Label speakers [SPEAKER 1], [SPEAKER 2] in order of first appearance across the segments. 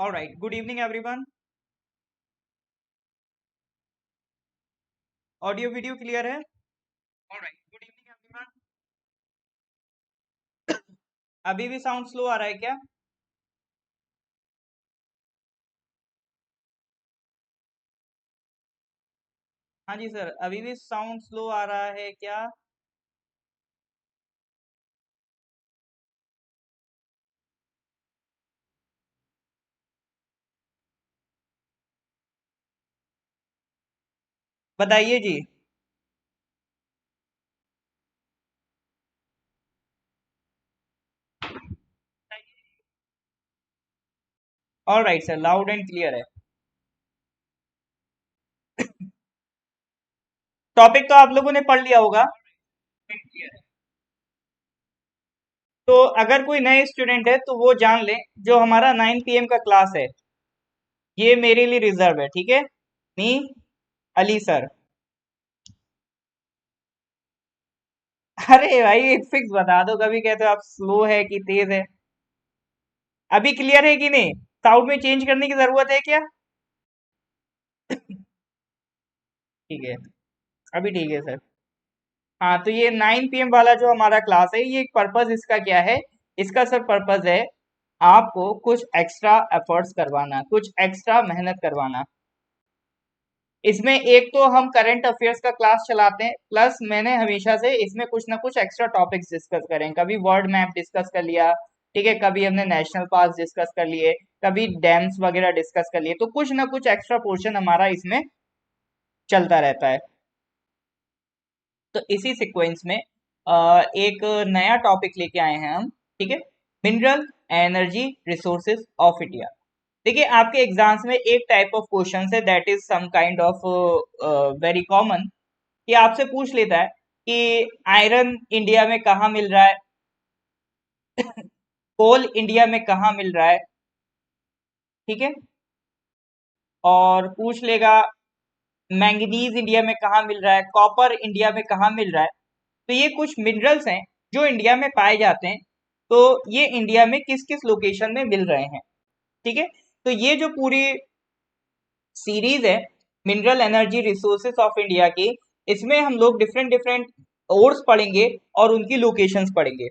[SPEAKER 1] All right. Good evening, everyone. Audio video clear है? All right. Good evening, everyone. अभी भी sound slow आ रहा है क्या? हाँ जी सर, अभी भी साउंड स्लो आ रहा है क्या? बताइए जी। All right sir, loud and clear है। टॉपिक तो आप लोगों ने पढ़ लिया होगा। तो अगर कोई नए स्टूडेंट है तो वो जान ले, जो हमारा 9 PM का क्लास है ये मेरे लिए रिजर्व है, ठीक है? मी अली सर। अरे भाई, एक फिक्स बता दो, कभी कहते हो आप स्लो है कि तेज है। अभी क्लियर है कि नहीं? साउंड में चेंज करने की जरूरत है क्या? ठीक है, अभी ठीक है सर। हाँ, तो ये 9 PM वाला जो हमारा क्लास है, ये पर्पस इसका क्या है? इसका सर पर्पस है आपको कुछ एक्स्ट्रा एफर्ट्स करवाना, कुछ एक्स्ट्रा मेहनत करवाना। इसमें एक तो हम करंट अफेयर्स का क्लास चलाते हैं, प्लस मैंने हमेशा से इसमें कुछ ना कुछ एक्स्ट्रा टॉपिक्स डिस्कस करें। कभी वर्ल्ड मैप डिस्कस कर लिया, ठीक है, कभी हमने नेशनल पार्क डिस्कस कर लिए, कभी डैम्स वगैरह डिस्कस कर लिए, तो कुछ ना कुछ एक्स्ट्रा पोर्शन हमारा इसमें चलता रहता है। तो इसी सीक्वेंस में एक नया टॉपिक लेके आए हैं हम, ठीक है? Mineral energy resources of India. देखिए, आपके एग्जाम्स में एक टाइप ऑफ क्वेश्चन है, that is some kind of very common, कि आपसे पूछ लेता है कि आयरन इंडिया में कहाँ मिल रहा है, कोल इंडिया में कहाँ मिल रहा है, ठीक है? और पूछ लेगा मैंगनीज इंडिया में कहाँ मिल रहा है, कॉपर इंडिया में कहाँ मिल रहा है। तो ये कुछ मिनरल्स हैं जो इंडिया में पाए जाते हैं। तो ये इंडिया में किस किस लोकेशन में मिल रहे हैं, ठीक है? तो ये जो पूरी सीरीज है mineral energy resources of India की, इसमें हम लोग डिफरेंट डिफरेंट ओर्स पढ़ेंगे और उनकी लोकेशंस पढ़ेंगे।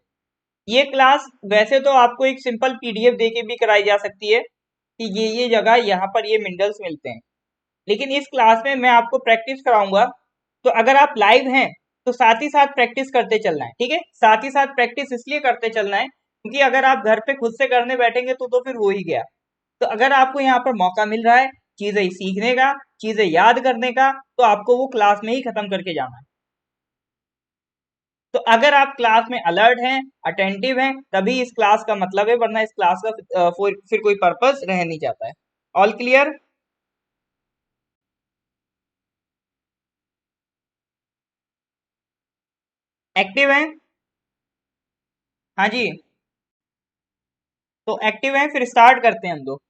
[SPEAKER 1] ये क्लास वैसे तो आपको एक सिंपल PDF दे के भी कराई जा सकती है कि ये जगह यहाँ पर ये मिनरल्स मिलते हैं, लेकिन इस क्लास में मैं आपको प्रैक्टिस कराऊंगा। तो अगर आप लाइव हैं तो साथ ही साथ प्रैक्टिस करते चलना है, ठीक है? साथ ही साथ प्रैक्टिस इसलिए करते चलना है क्योंकि अगर आप घर पे खुद से करने बैठेंगे तो फिर हो ही गया। तो अगर आपको यहाँ पर मौका मिल रहा है चीजें सीखने का, चीजें याद करने का, तो आपको वो क्लास में ही खत्म करके जाना है। तो अगर आप क्लास में अलर्ट हैं, अटेंटिव हैं, तभी इस क्लास का मतलब है, वरना इस क्लास का फिर कोई पर्पस रह नहीं जाता है। All clear? एक्टिव हैं? हाँ जी। तो एक्टिव हैं, फिर स्टार्ट करते हैं हम लोग।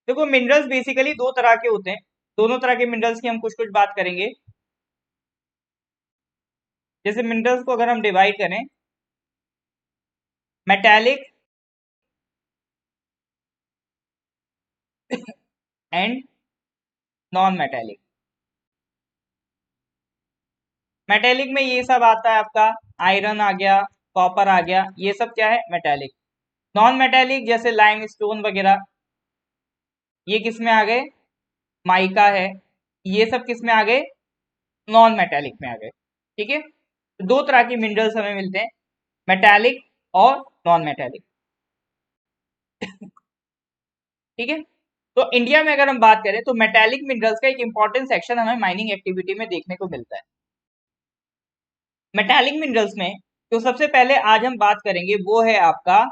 [SPEAKER 1] देखो, मिनरल्स बेसिकली दो तरह के होते हैं। दोनों तरह के मिनरल्स की हम कुछ कुछ बात करेंगे। जैसे मिनरल्स को अगर हम डिवाइड करें, metallic and non metallic. Metallic में ये सब आता है आपका, आयरन आ गया, कॉपर आ गया, ये सब क्या है? मेटालिक। नॉन मेटालिक जैसे लाइम स्टोन वगैरह, ये किस में आ गए? माइका है, ये सब किस में आ गए? नॉन मेटालिक में आ गए, ठीक है? तो दो तरह के मिनरल्स हमें मिलते हैं, मेटालिक और नॉन मेटालिक, ठीक है? तो इंडिया में अगर हम बात करें तो मेटालिक मिनरल्स का एक इंपॉर्टेंट सेक्शन हमें माइनिंग एक्टिविटी में देखने को मिलता है। मेटालिक मिनरल्स में जो सबसे पहले आज हम बात करेंगे वो है आपका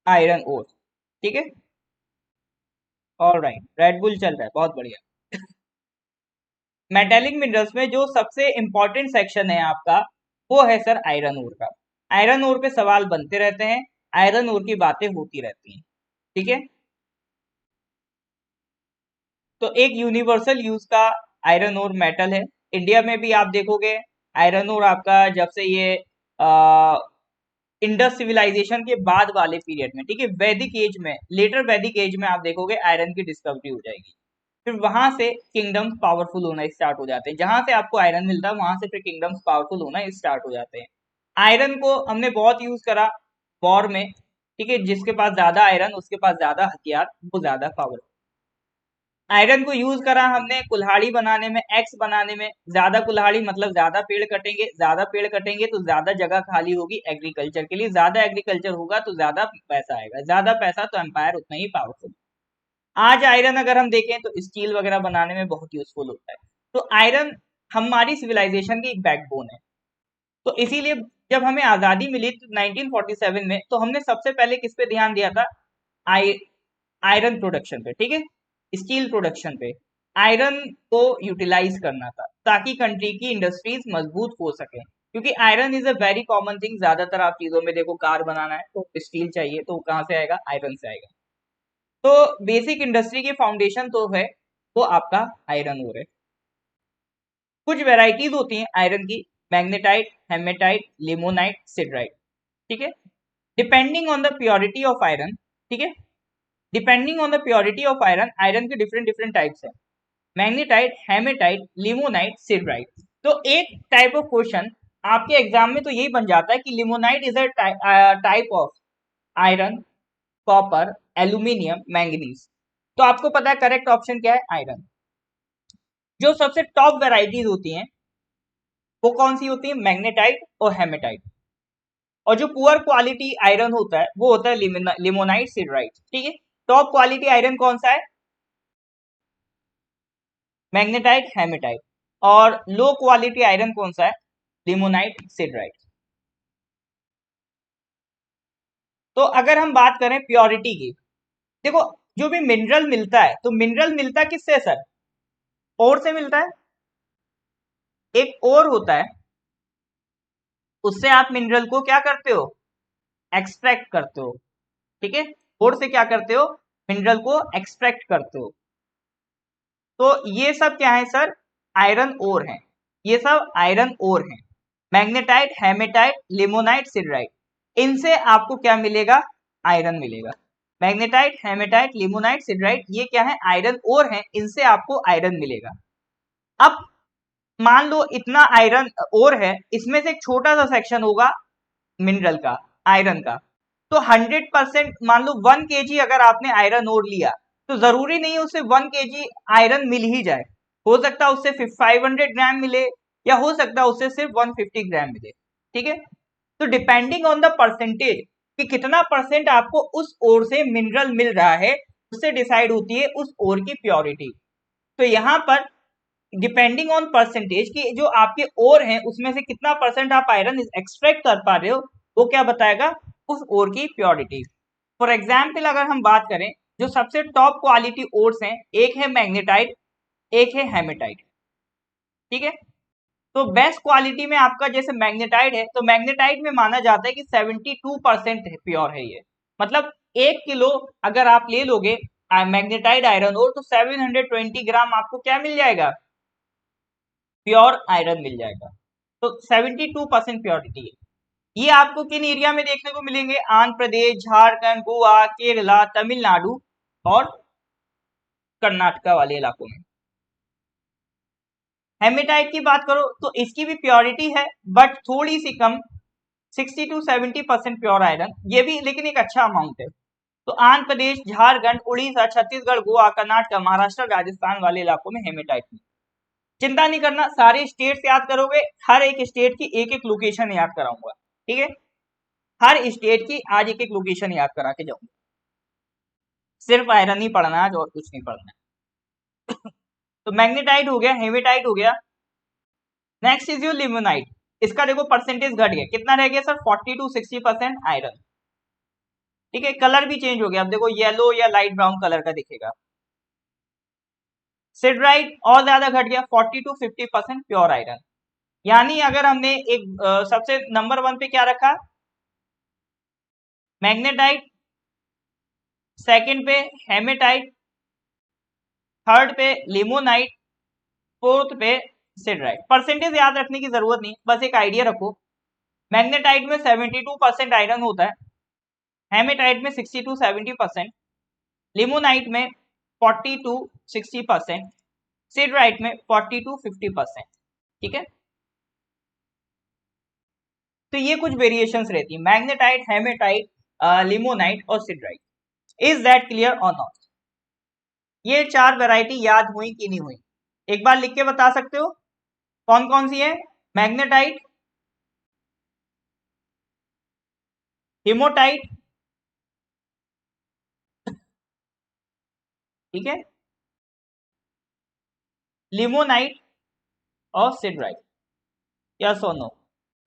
[SPEAKER 1] आयरन ओर, ठीक है? ऑल राइट, रेड बुल चल रहा है, बहुत बढ़िया। मेटालिक मिनरल्स में जो सबसे इंपॉर्टेंट सेक्शन है आपका, वो है सर आयरन ओर का। आयरन ओर पे सवाल बनते रहते हैं, आयरन ओर की बातें होती रहती हैं, ठीक है? तो एक यूनिवर्सल यूज का आयरन ओर मेटल है। इंडिया में भी आप देखोगे आयरन ओर आपका जब से ये इंडस सिविलाइजेशन के बाद वाले पीरियड में, ठीक है, वैदिक एज में, लेटर वैदिक एज में आप देखोगे आयरन की डिस्कवरी हो जाएगी। फिर वहां से किंगडम्स पावरफुल होना स्टार्ट हो जाते हैं, जहां से आपको आयरन मिलता है वहां से फिर किंगडम्स पावरफुल होना स्टार्ट हो जाते हैं। आयरन को हमने बहुत यूज करा वॉर में, ठीक है, जिसके पास ज्यादा आयरन उसके पास ज्यादा हथियार, वो ज्यादा पावर। आयरन को यूज करा हमने कुल्हाड़ी बनाने में, एक्स बनाने में। ज्यादा कुल्हाड़ी मतलब ज्यादा पेड़ कटेंगे, ज्यादा पेड़ कटेंगे तो ज्यादा जगह खाली होगी एग्रीकल्चर के लिए, ज्यादा एग्रीकल्चर होगा तो ज्यादा पैसा आएगा, ज्यादा पैसा तो एम्पायर उतना ही पावरफुल। आज आयरन अगर हम देखें तो स्टील वगैरह बनाने में बहुत यूजफुल होता है। तो आयरन हमारी सिविलाइजेशन की एक बैकबोन है। तो इसीलिए जब हमें आजादी मिली 1947 में, तो हमने सबसे पहले किस पे ध्यान दिया था? आई आयरन प्रोडक्शन पे, ठीक है, स्टील प्रोडक्शन पे। आयरन को यूटिलाइज करना था ताकि कंट्री की इंडस्ट्रीज मजबूत हो सके, क्योंकि iron is a very common thing. ज्यादातर आप चीजों में देखो, कार बनाना है तो स्टील चाहिए, तो कहां से आएगा? आयरन से आएगा। तो बेसिक इंडस्ट्री की फाउंडेशन तो है वो आपका आयरन ओर है। कुछ वेराइटीज होती हैं आयरन की, मैग्नेटाइट, हेमेटाइट, लिमोनाइट, सिडराइट, ठीक है, depending on the purity of iron, ठीक है, depending on the purity of iron, iron के डिफरेंट डिफरेंट टाइप्स हैं, मैग्नेटाइट, हेमेटाइट, लिमोनाइट, सिडराइट। तो एक टाइप ऑफ क्वेश्चन आपके एग्जाम में तो यही बन जाता है कि limonite is a type of iron, copper, aluminium, manganese. तो आपको पता है करेक्ट ऑप्शन क्या है? आयरन। जो सबसे टॉप वेराइटीज होती हैं वो कौन सी होती है? मैग्नेटाइट और हेमेटाइट। और जो पुअर क्वालिटी आयरन होता है वो होता है लिमोनाइट, सिडराइट, ठीक है। टॉप क्वालिटी आयरन कौन सा है? Magnetite, hematite. और लो क्वालिटी आयरन कौन सा है? Limonite, siderite. तो अगर हम बात करें प्योरिटी की, देखो जो भी मिनरल मिलता है, तो मिनरल मिलता किससे सर? ओर से मिलता है। एक ओर होता है, उससे आप मिनरल को क्या करते हो? एक्सट्रैक्ट करते हो, ठीक है। ओर से क्या करते हो? मिनरल को एक्सट्रैक्ट करते हो। तो ये सब क्या है सर? आयरन ओर है। ये सब आयरन ओर है। मैग्नेटाइट, हेमेटाइट, लिमोनाइट, सिडराइट, इनसे आपको क्या मिलेगा? आयरन मिलेगा। मैग्नेटाइट, हेमेटाइट, लिमोनाइट, सिडराइट, ये क्या है? आयरन ओर है, इनसे आपको आयरन मिलेगा। अब मान लो इतना आयरन ओर है, इसमें से एक छोटा सा सेक्शन होगा मिनरल का, आयरन का। तो 100% मान लो 1 kg अगर आपने आयरन ओर लिया, तो जरूरी नहीं उससे 1 kg आयरन मिल ही जाए। हो सकता है उससे 500 ग्राम मिले, या हो सकता है उससे सिर्फ 150 ग्राम मिले, ठीक है। तो डिपेंडिंग ऑन द परसेंटेज कि कितना परसेंट आपको उस ओर से मिनरल मिल रहा है, उससे डिसाइड होती है उस ओर की प्योरिटी। तो यहाँ पर डिपेंडिंग ऑन परसेंटेज कि जो आपके ओर हैं उसमें से कितना परसेंट आप आयरन एक्सट्रैक्ट कर पा रहे हो, वो क्या बताएगा? उस ओर की प्योरिटी। फॉर एग्जाम्पल अगर हम बात करें, जो सबसे टॉप क्वालिटी ओर्स हैं, एक है मैग्नेटाइट, एक है हेमेटाइट, ठीक है। तो बेस्ट क्वालिटी में आपका जैसे मैग्नेटाइट है, तो मैग्नेटाइट में माना जाता है कि 72% प्योर है ये। मतलब 1 किलो अगर आप ले लोगे मैग्नेटाइट आयरन ओर, तो 720 ग्राम आपको क्या मिल जाएगा? प्योर आयरन मिल जाएगा। तो 72% प्योरिटी है। ये आपको किन एरिया में देखने को मिलेंगे? आंध्र प्रदेश, झारखंड, गोवा, केरला, तमिलनाडु और कर्नाटका वाले इलाकों में। हेमेटाइट की बात करो तो इसकी भी प्योरिटी है, बट थोड़ी सी कम, 60 to 70% प्योर आयरन, ये भी लेकिन एक अच्छा अमाउंट है। तो आंध्र प्रदेश, झारखंड, उड़ीसा, छत्तीसगढ़, गोवा, कर्नाटक, महाराष्ट्र, राजस्थान वाले इलाकों में हेमेटाइट में। चिंता नहीं करना, सारे स्टेट्स याद करोगे, हर एक स्टेट की एक एक लोकेशन याद कराऊंगा, ठीक है। हर स्टेट की आज एक एक लोकेशन याद करा के जाऊंगा। सिर्फ आयरन ही पढ़ना आज, और कुछ नहीं पढ़ना। तो मैग्नेटाइट हो गया, हेमेटाइट हो गया। Next is your limonite. इसका देखो परसेंटेज घट गया, कितना रह गया सर? 40 to 60% आयरन, ठीक है। कलर भी चेंज हो गया, अब देखो येलो या लाइट ब्राउन कलर का दिखेगा। सिडराइट और ज्यादा घट गया, 40 to 50% प्योर आयरन। यानी अगर हमने एक सबसे नंबर 1 पे क्या रखा? मैग्नेटाइट, सेकंड पे हेमेटाइट, थर्ड पे लिमोनाइट, फोर्थ पे सिडराइट। परसेंटेज याद रखने की जरूरत नहीं, बस एक आइडिया रखो मैग्नेटाइट में 72% आयरन होता है, हेमेटाइट में 60 to 70%, लिमोनाइट में 40 to 60%, सिडराइट में 40 to 50%। ठीक है, तो ये कुछ वेरिएशंस रहती है, मैग्नेटाइट, हेमेटाइट, लिमोनाइट और सिडराइट। इज दैट क्लियर और नॉट? ये चार वैरायटी याद हुई कि नहीं हुई? एक बार लिख के बता सकते हो कौन कौन सी है? मैग्नेटाइट, हिमोटाइट, ठीक है, लिमोनाइट और सिडराइट। यस और no?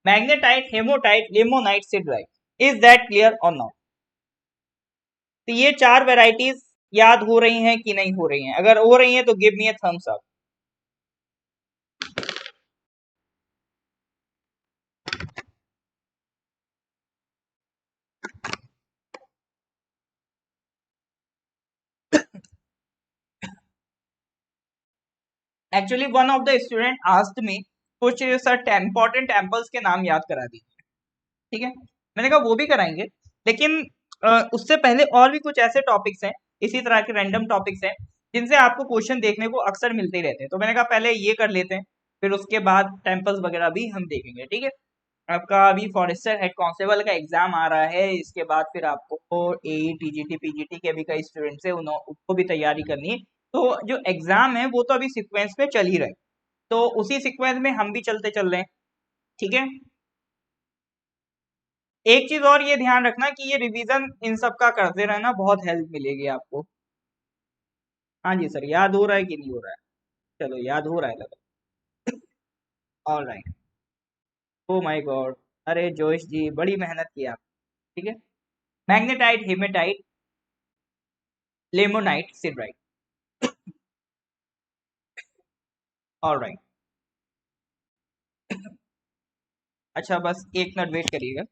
[SPEAKER 1] Magnetite, hematite, limonite, siderite. Is that clear और नॉट? तो ये चार वेराइटीज याद हो रही हैं कि नहीं हो रही हैं? अगर हो रही हैं तो give me a thumbs up. Actually one of the student asked me कुछ सर इंपॉर्टेंट टेम्पल्स के नाम याद करा दीजिए। ठीक है, मैंने कहा वो भी कराएंगे, लेकिन उससे पहले और भी कुछ ऐसे टॉपिक्स हैं, इसी तरह के रैंडम टॉपिक्स हैं जिनसे आपको क्वेश्चन देखने को अक्सर मिलते ही रहते हैं। तो मैंने कहा पहले ये कर लेते हैं, फिर उसके बाद टेम्पल्स वगैरह भी हम देखेंगे। ठीक है, आपका अभी फॉरेस्टर हेड कांस्टेबल का एग्जाम आ रहा है, इसके बाद फिर आपको ए टीजीटी पीजीटी के भी कई स्टूडेंट्स हैं, उनको भी तैयारी करनी है। तो जो एग्जाम है वो तो अभी सीक्वेंस में चल ही रहा है, तो उसी सीक्वेंस में हम भी चलते चल रहे हैं। ठीक है, एक चीज और ये ध्यान रखना कि ये रिवीजन इन सब का करते रहना, बहुत हेल्प मिलेगी आपको। हाँ जी सर, याद हो रहा है कि नहीं हो रहा है? चलो याद हो रहा है लगा। All right, oh my god, अरे जोश जी बड़ी मेहनत की आप। ठीक है, magnetite, hematite, limonite, siderite. All right, अच्छा बस एक मिनट वेट करिएगा।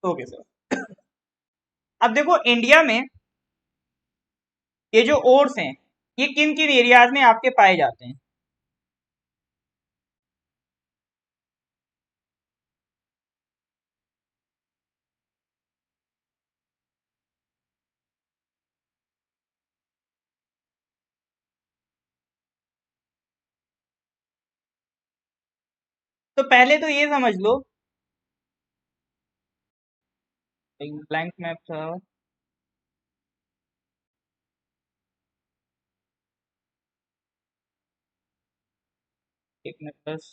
[SPEAKER 1] ओके सर, अब देखो इंडिया में ये जो ओर्स हैं ये किन किन एरियाज में आपके पाए जाते हैं? तो पहले तो ये समझ लो, एक ब्लैंक मैप था, एक मिनट बस।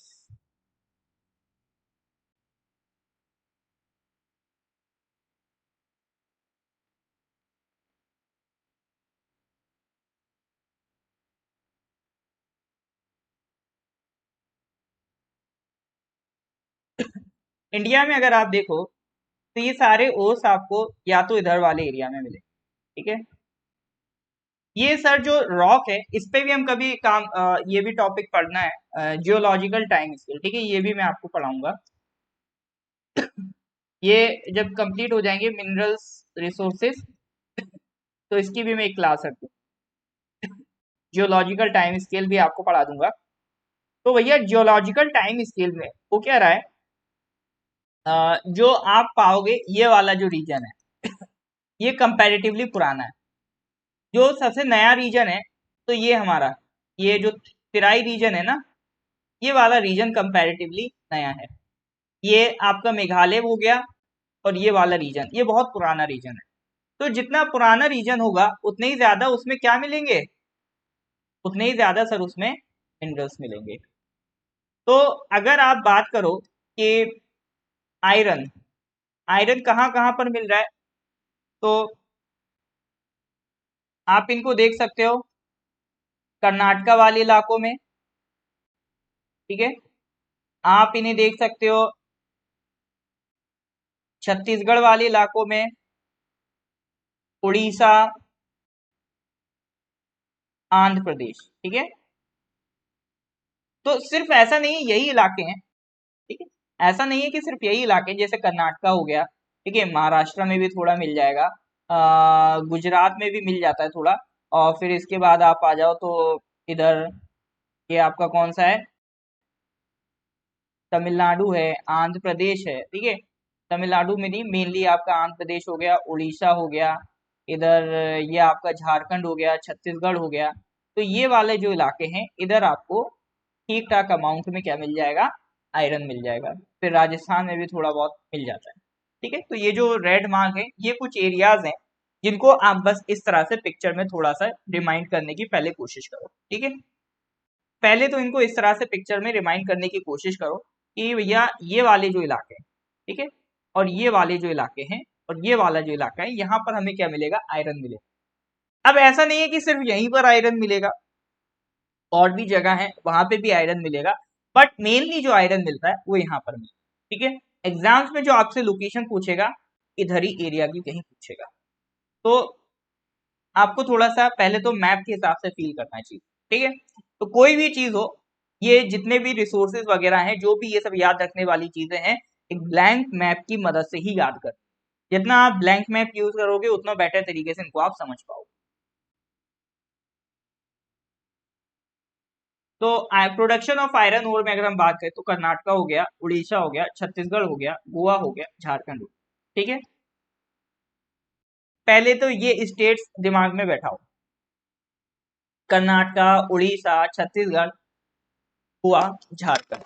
[SPEAKER 1] इंडिया में अगर आप देखो तो ये सारे ओर्स आपको या तो इधर वाले एरिया में मिले। ठीक है, ये सर जो रॉक है इस पे भी हम कभी काम ये भी टॉपिक पढ़ना है, जियोलॉजिकल टाइम स्केल। ठीक है, ये भी मैं आपको पढ़ाऊंगा। ये जब कंप्लीट हो जाएंगे मिनरल्स रिसोर्सेज, तो इसकी भी मैं एक क्लास रखूँ, जियोलॉजिकल टाइम स्केल भी आपको पढ़ा दूंगा। तो भैया जियोलॉजिकल टाइम स्केल में वो क्या रहा है, जो आप पाओगे ये वाला जो रीजन है ये कंपैरेटिवली पुराना है। जो सबसे नया रीजन है तो ये हमारा, ये जो तिराई रीजन है ना, ये वाला रीजन कंपैरेटिवली नया है। ये आपका मेघालय हो गया, और ये वाला रीजन ये बहुत पुराना रीजन है। तो जितना पुराना रीजन होगा उतने ही ज्यादा उसमें क्या मिलेंगे, उतने ही ज्यादा सर उसमें मिनरल्स मिलेंगे। तो अगर आप बात करो कि आयरन, आयरन कहाँ कहाँ पर मिल रहा है, तो आप इनको देख सकते हो कर्नाटका वाले इलाकों में, ठीक है। आप इन्हें देख सकते हो छत्तीसगढ़ वाले इलाकों में, उड़ीसा, आंध्र प्रदेश, ठीक है। तो सिर्फ ऐसा नहीं है यही इलाके हैं, ठीक है, ऐसा नहीं है कि सिर्फ यही इलाके, जैसे कर्नाटका हो गया, ठीक है, महाराष्ट्र में भी थोड़ा मिल जाएगा, गुजरात में भी मिल जाता है थोड़ा, और फिर इसके बाद आप आ जाओ तो इधर ये आपका कौन सा है, तमिलनाडु है, आंध्र प्रदेश है, ठीक है। तमिलनाडु में नहीं, मेनली आपका आंध्र प्रदेश हो गया, उड़ीसा हो गया, इधर ये आपका झारखंड हो गया, छत्तीसगढ़ हो गया। तो ये वाले जो इलाके हैं इधर आपको ठीक ठाक अमाउंट में क्या मिल जाएगा, आयरन मिल जाएगा। फिर राजस्थान में भी थोड़ा बहुत मिल जाता है, ठीक है। तो ये जो रेड मार्क है ये कुछ एरियाज हैं जिनको आप बस इस तरह से पिक्चर में थोड़ा सा रिमाइंड करने की पहले कोशिश करो, ठीक है। पहले तो इनको इस तरह से पिक्चर में रिमाइंड करने की कोशिश करो कि भैया ये वाले जो इलाके हैं, ठीक है, और ये वाले जो इलाके हैं और ये वाला जो इलाका है, यहाँ पर हमें क्या मिलेगा, आयरन मिलेगा। अब ऐसा नहीं है कि सिर्फ यहीं पर आयरन मिलेगा, और भी जगह है वहां पे भी आयरन मिलेगा, बट मेनली जो आयरन मिलता है वो यहाँ पर मिलेगा, ठीक है। एग्जाम्स में जो आपसे लोकेशन पूछेगा इधर ही एरिया की कहीं पूछेगा, तो आपको थोड़ा सा पहले तो मैप के हिसाब से फील करना चाहिए, ठीक है। तो कोई भी चीज हो, ये जितने भी रिसोर्सेज वगैरह हैं, जो भी ये सब याद रखने वाली चीजें हैं, एक ब्लैंक मैप की मदद से ही याद कर, जितना आप ब्लैंक मैप यूज करोगे उतना बेटर तरीके से इनको आप समझ पाओगे। तो प्रोडक्शन ऑफ आयरन ओर में अगर हम बात करें तो कर्नाटका हो गया, उड़ीसा हो गया, छत्तीसगढ़ हो गया, गोवा हो गया, झारखंड हो गया, ठीक है। पहले तो ये स्टेट्स दिमाग में बैठाओ, कर्नाटका, उड़ीसा, छत्तीसगढ़, गोवा, झारखंड।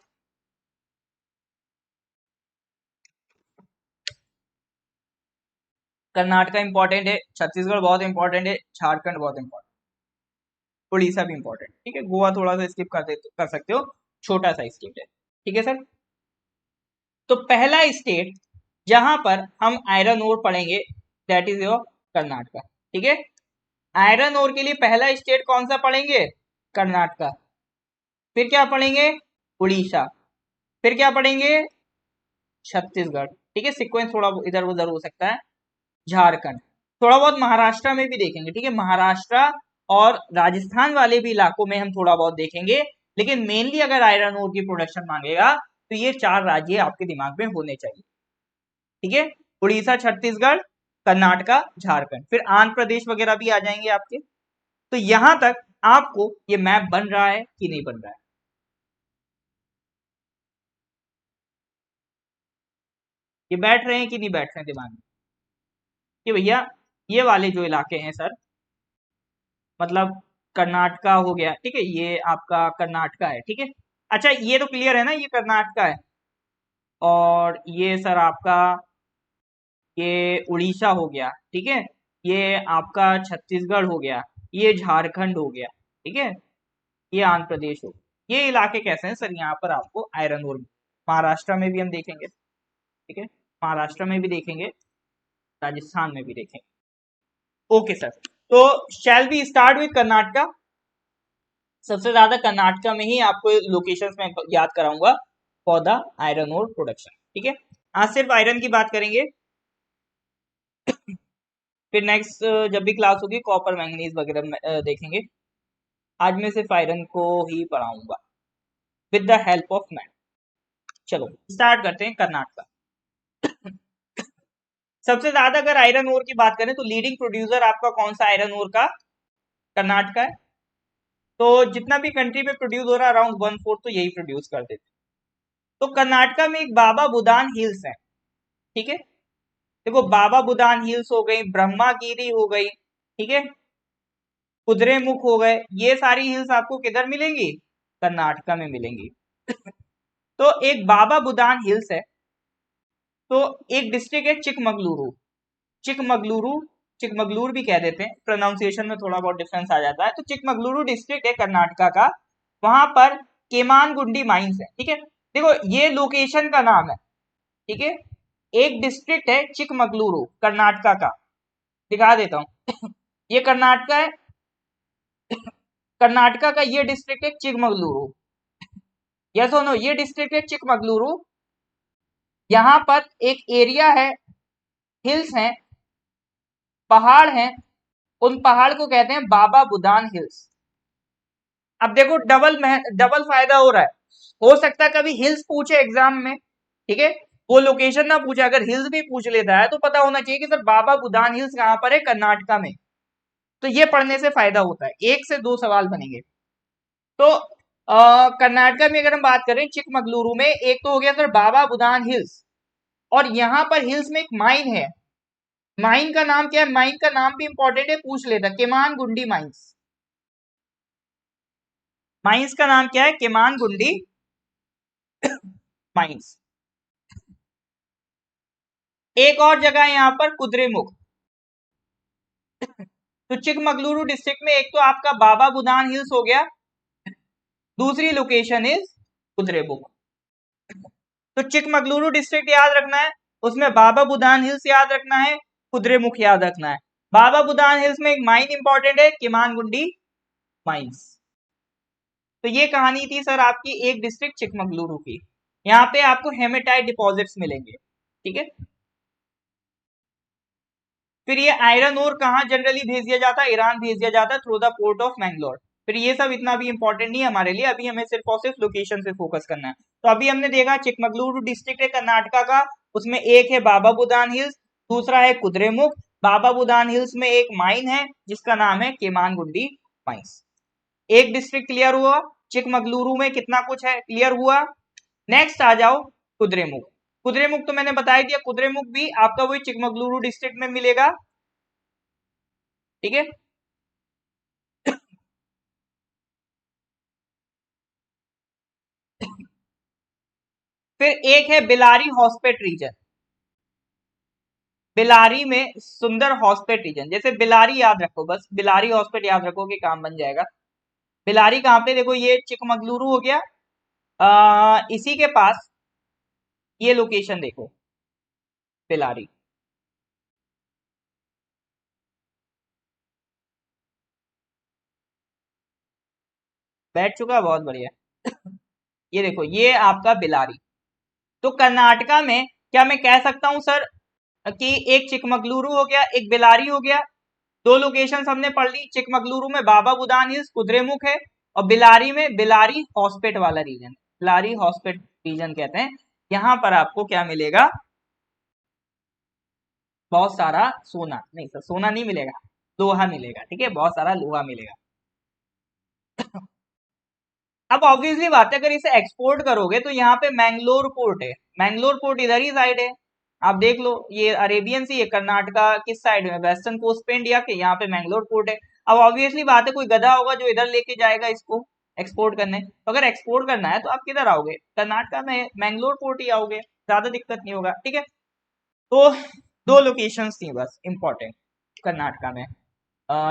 [SPEAKER 1] कर्नाटका इंपॉर्टेंट है, छत्तीसगढ़ बहुत इंपॉर्टेंट है, झारखंड बहुत इंपॉर्टेंट, उड़ीसा भी इंपॉर्टेंट, ठीक है। गोवा थोड़ा सा स्किप कर सकते हो, छोटा सा स्टेट है, ठीक है सर। तो पहला स्टेट जहां पर हम आयरन ओर पढ़ेंगे दैट इज योर कर्नाटका, ठीक है। आयरन ओर के लिए पहला स्टेट कौन सा पढ़ेंगे, कर्नाटका। फिर क्या पढ़ेंगे, उड़ीसा। फिर क्या पढ़ेंगे, छत्तीसगढ़, ठीक है, सीक्वेंस थोड़ा इधर उधर हो सकता है, झारखंड। थोड़ा बहुत महाराष्ट्र में भी देखेंगे, ठीक है, महाराष्ट्र और राजस्थान वाले भी इलाकों में हम थोड़ा बहुत देखेंगे, लेकिन मेनली अगर आयरन ओर की प्रोडक्शन मांगेगा तो ये चार राज्य आपके दिमाग में होने चाहिए, ठीक है। उड़ीसा, छत्तीसगढ़, कर्नाटका, झारखंड, फिर आंध्र प्रदेश वगैरह भी आ जाएंगे आपके। तो यहां तक आपको ये मैप बन रहा है कि नहीं बन रहा है, ये बैठ रहे हैं कि नहीं बैठ रहे हैं दिमाग में, कि भैया ये वाले जो इलाके हैं सर, मतलब कर्नाटका हो गया, ठीक है, ये आपका कर्नाटका है, ठीक है। अच्छा ये तो क्लियर है ना, ये कर्नाटका है, और ये सर आपका ये उड़ीसा हो गया, ठीक है, ये आपका छत्तीसगढ़ हो गया, ये झारखंड हो गया, ठीक है, ये आंध्र प्रदेश हो गया। ये इलाके कैसे हैं सर, यहाँ पर आपको आयरन ओर, महाराष्ट्र में भी हम देखेंगे, ठीक है, महाराष्ट्र में भी देखेंगे, राजस्थान में भी देखेंगे। ओके सर, तो shall be start with Karnataka. सबसे ज्यादा कर्नाटका में ही आपको लोकेशंस में याद कराऊंगा for the iron ore production, ठीक है। आज सिर्फ आयरन की बात करेंगे, फिर नेक्स्ट जब भी क्लास होगी कॉपर मैंगनीज वगैरह देखेंगे। आज मैं सिर्फ आयरन को ही पढ़ाऊंगा with the help of math. चलो स्टार्ट करते हैं कर्नाटका। सबसे ज्यादा अगर आयरन ओर की बात करें तो लीडिंग प्रोड्यूसर आपका कौन सा आयरन ओर का, कर्नाटका है। तो जितना भी कंट्री में प्रोड्यूस हो रहा है अराउंड 1/4 तो यही प्रोड्यूस कर देते। तो कर्नाटका में एक बाबा बुदान हिल्स है, ठीक है। देखो बाबा बुदान हिल्स हो गई, ब्रह्मागिरी हो गई, ठीक है, कुद्रेमुख हो गए, ये सारी हिल्स आपको किधर मिलेंगी, कर्नाटका में मिलेंगी। तो एक बाबा बुदान हिल्स है, तो एक डिस्ट्रिक्ट है चिकमगलुरु, चिकमगलुरु, चिकमगलूर भी कह देते हैं, प्रोनाउंसिएशन में थोड़ा बहुत डिफरेंस आ जाता है। तो चिकमगलुरु डिस्ट्रिक्ट है कर्नाटका का, वहां पर केमानगुंडी माइंस है, ठीक है। देखो ये लोकेशन का नाम है, ठीक है, एक डिस्ट्रिक्ट है चिकमगलुरु कर्नाटका का, दिखा देता हूँ ये कर्नाटका है। कर्नाटका का ये डिस्ट्रिक्ट है चिकमगलुरु। यस और नो, ये डिस्ट्रिक्ट है चिकमगलुरु। यहाँ पर एक एरिया है, हिल्स हैं, पहाड़ हैं, उन पहाड़ को कहते हैं बाबा बुदान हिल्स। अब देखो डबल फायदा हो रहा है। हो सकता है कभी हिल्स पूछे एग्जाम में, ठीक है, वो लोकेशन ना पूछे, अगर हिल्स भी पूछ लेता है तो पता होना चाहिए कि सर बाबा बुदान हिल्स कहाँ पर है, कर्नाटका में। तो ये पढ़ने से फायदा होता है, एक से दो सवाल बनेंगे। तो कर्नाटका में अगर हम बात करें चिकमगलुरु में, एक तो हो गया सर बाबा बुदान हिल्स, और यहाँ पर हिल्स में एक माइन है। माइन का नाम क्या है, माइन का नाम भी इंपॉर्टेंट है, पूछ लेता, केमान गुंडी माइंस। माइंस का नाम क्या है, केमान गुंडी माइंस। एक और जगह है यहाँ पर कुद्रेमुख। तो चिकमगलुरु डिस्ट्रिक्ट में एक तो आपका बाबा बुदान हिल्स हो गया, दूसरी लोकेशन इज कुद्रेमुख। तो चिकमगलुरु डिस्ट्रिक्ट याद रखना है, उसमें बाबा बुदान हिल्स याद रखना है, कुद्रेमुख याद रखना है। बाबा बुदान हिल्स में एक माइन इंपॉर्टेंट है, किमानगुंडी माइंस। तो ये कहानी थी सर आपकी एक डिस्ट्रिक्ट चिकमगलुरु की। यहाँ पे आपको हेमेटाइट डिपॉजिट्स मिलेंगे, ठीक है। फिर ये आयरन ओर कहाँ जनरली भेज दिया जाता है, ईरान भेज दिया जाता है through the port of Mangalore. फिर ये सब इतना भी इंपॉर्टेंट नहीं है हमारे लिए, अभी हमें सिर्फ और सिर्फ लोकेशन पे फोकस करना है। तो अभी हमने देखा चिकमगलुरु डिस्ट्रिक्ट है कर्नाटका का, उसमें एक है बाबा बुदान हिल्स, दूसरा है कुद्रेमुख। बाबा बुदान हिल्स में एक माइन है जिसका नाम है केमानगुंडी माइंस। एक डिस्ट्रिक्ट क्लियर हुआ, चिकमगलुरु में कितना कुछ है क्लियर हुआ। नेक्स्ट आ जाओ कुद्रेमुख। कुद्रेमुख तो मैंने बता दिया, कुद्रेमुख भी आपका वही चिकमगलुरु डिस्ट्रिक्ट में मिलेगा, ठीक है। फिर एक है बिलारी हॉस्पेट रीजन। बिलारी में सुंदर हॉस्पेट रीजन, जैसे बिलारी याद रखो, बस बिलारी हॉस्पेट याद रखो कि काम बन जाएगा। बिलारी कहाँ पे, देखो ये चिकमगलुरु हो गया, इसी के पास ये लोकेशन देखो, बिलारी। बैठ चुका, बहुत बढ़िया। ये देखो ये आपका बिलारी। तो कर्नाटका में क्या मैं कह सकता हूं सर कि एक चिकमगलुरु हो गया, एक बिलारी हो गया, दो लोकेशन हमने पढ़ ली। चिकमगलुरु में बाबा बुदान हिल्स कुद्रेमुख है, और बिलारी में बिलारी हॉस्पेट वाला रीजन, बिलारी हॉस्पेट रीजन कहते हैं। यहाँ पर आपको क्या मिलेगा, बहुत सारा सोना, नहीं सर सोना नहीं मिलेगा, लोहा मिलेगा, ठीक है, बहुत सारा लोहा मिलेगा। अब ऑब्वियसली बात है, अगर इसे एक्सपोर्ट करोगे तो यहाँ पे मैंगलोर पोर्ट है, मैंगलोर पोर्ट इधर ही साइड है, आप देख लो, ये अरेबियन सी है, कर्नाटका किस साइड में, वेस्टर्न कोस्ट पे इंडिया के, यहाँ पे मैंगलोर पोर्ट है। अब ऑब्वियसली बात है, कोई गधा होगा जो इधर लेके जाएगा इसको एक्सपोर्ट करने, तो अगर एक्सपोर्ट करना है तो आप किधर आओगे, कर्नाटका में मैंगलोर पोर्ट ही आओगे, ज्यादा दिक्कत नहीं होगा, ठीक है। तो दो लोकेशंस थी बस इंपॉर्टेंट कर्नाटका में,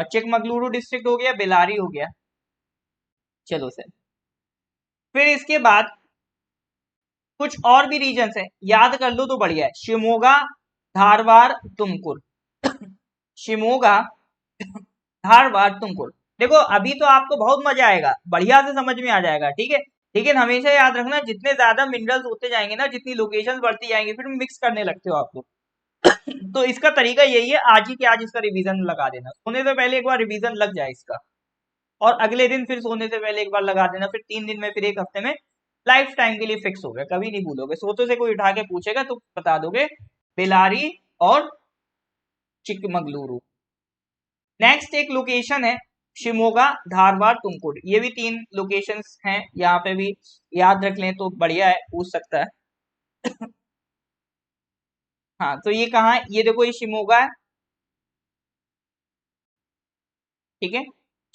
[SPEAKER 1] चिकमगलुरु डिस्ट्रिक्ट हो गया, बेलारी हो गया। चलो सर, फिर इसके बाद कुछ और भी रीजन्स है, याद कर लो तो बढ़िया है, शिमोगा, धारवाड़, तुमकुर। शिमोगा, धारवाड़, तुमकुर। देखो अभी तो आपको बहुत मजा आएगा, बढ़िया से समझ में आ जाएगा, ठीक है। लेकिन हमेशा याद रखना, जितने ज्यादा मिनरल्स होते जाएंगे ना, जितनी लोकेशंस बढ़ती जाएंगी, फिर मिक्स करने लगते हो आप लोग। तो इसका तरीका यही है, आज ही के आज इसका रिवीजन लगा देना, सोने से पहले एक बार रिवीजन लग जाए इसका, और अगले दिन फिर सोने से पहले एक बार लगा देना, फिर 3 दिन में, फिर एक हफ्ते में, लाइफ टाइम के लिए फिक्स हो गया, कभी नहीं भूलोगे। सोते से कोई उठा के पूछेगा तो बता दोगे बेलारी और चिकमगलुरु। नेक्स्ट एक लोकेशन है शिमोगा, धारवाड़, तुमकुर, ये भी 3 लोकेशंस हैं, यहाँ पे भी याद रख लें तो बढ़िया है, पूछ सकता है। हाँ तो ये कहाँ है, ये देखो ये शिमोगा है, ठीक है,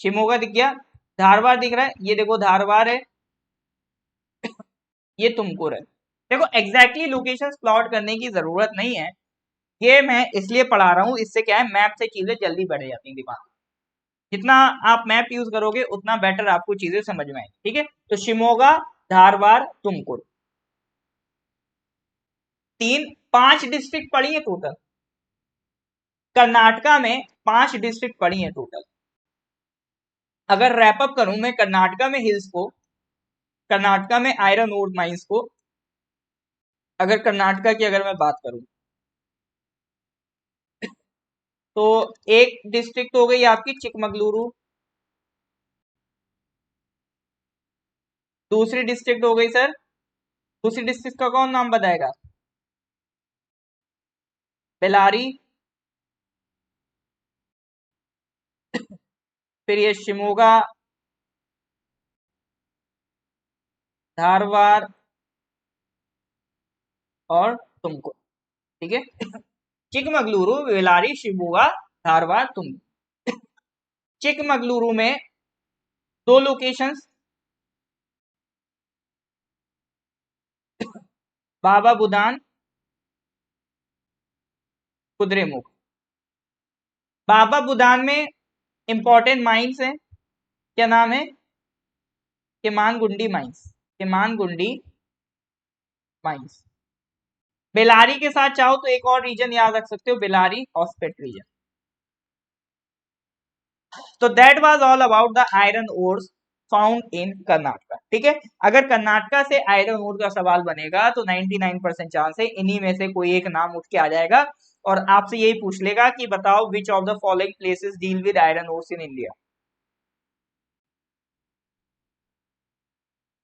[SPEAKER 1] शिमोगा दिख गया। धारवाड़ दिख रहा है, ये देखो धारवाड़ है, ये तुमकुर है। देखो एग्जैक्टली लोकेशन प्लॉट करने की जरूरत नहीं है, ये मैं इसलिए पढ़ा रहा हूँ, इससे क्या है मैप से चीजें जल्दी बढ़ जाती हैं दिमाग में। जितना आप मैप यूज करोगे उतना बेटर आपको चीजें समझ में आएगी, ठीक है। तो शिमोगा, धारवाड़, तुमकुर, 5 डिस्ट्रिक्ट पड़ी है टोटल, कर्नाटका में 5 डिस्ट्रिक्ट पड़ी हैं टोटल। अगर रैपअप करूं मैं कर्नाटका में हिल्स को, कर्नाटका में आयरन ओर माइंस को, अगर कर्नाटका की अगर मैं बात करूं तो एक डिस्ट्रिक्ट हो गई आपकी चिकमगलुरु, दूसरी डिस्ट्रिक्ट हो गई सर, दूसरी डिस्ट्रिक्ट का कौन नाम बताएगा? बेलारी, फिर ये शिमोगा, धारवाड़ और तुमको। ठीक है, चिकमगलुरु, बेलारी, शिमोगा, धारवाड़, तुमको। चिकमगलुरु में 2 लोकेशंस, बाबा बुदान, कुद्रेमुख। बाबा बुदान में इंपॉर्टेंट माइंस हैं, क्या नाम है? केमानगुंडी माइंस, केमानगुंडी माइंस। बेलारी के साथ चाहो तो एक और रीजन याद रख सकते हो, बेलारी हॉस्पेट रीजन। तो that was all about the iron ores found in Karnataka. ठीक है, अगर कर्नाटका से आयरन ओर का सवाल बनेगा तो 99% चांस है इन्हीं में से कोई एक नाम उठ के आ जाएगा और आपसे यही पूछ लेगा कि बताओ which of the following places deal with iron ores in India.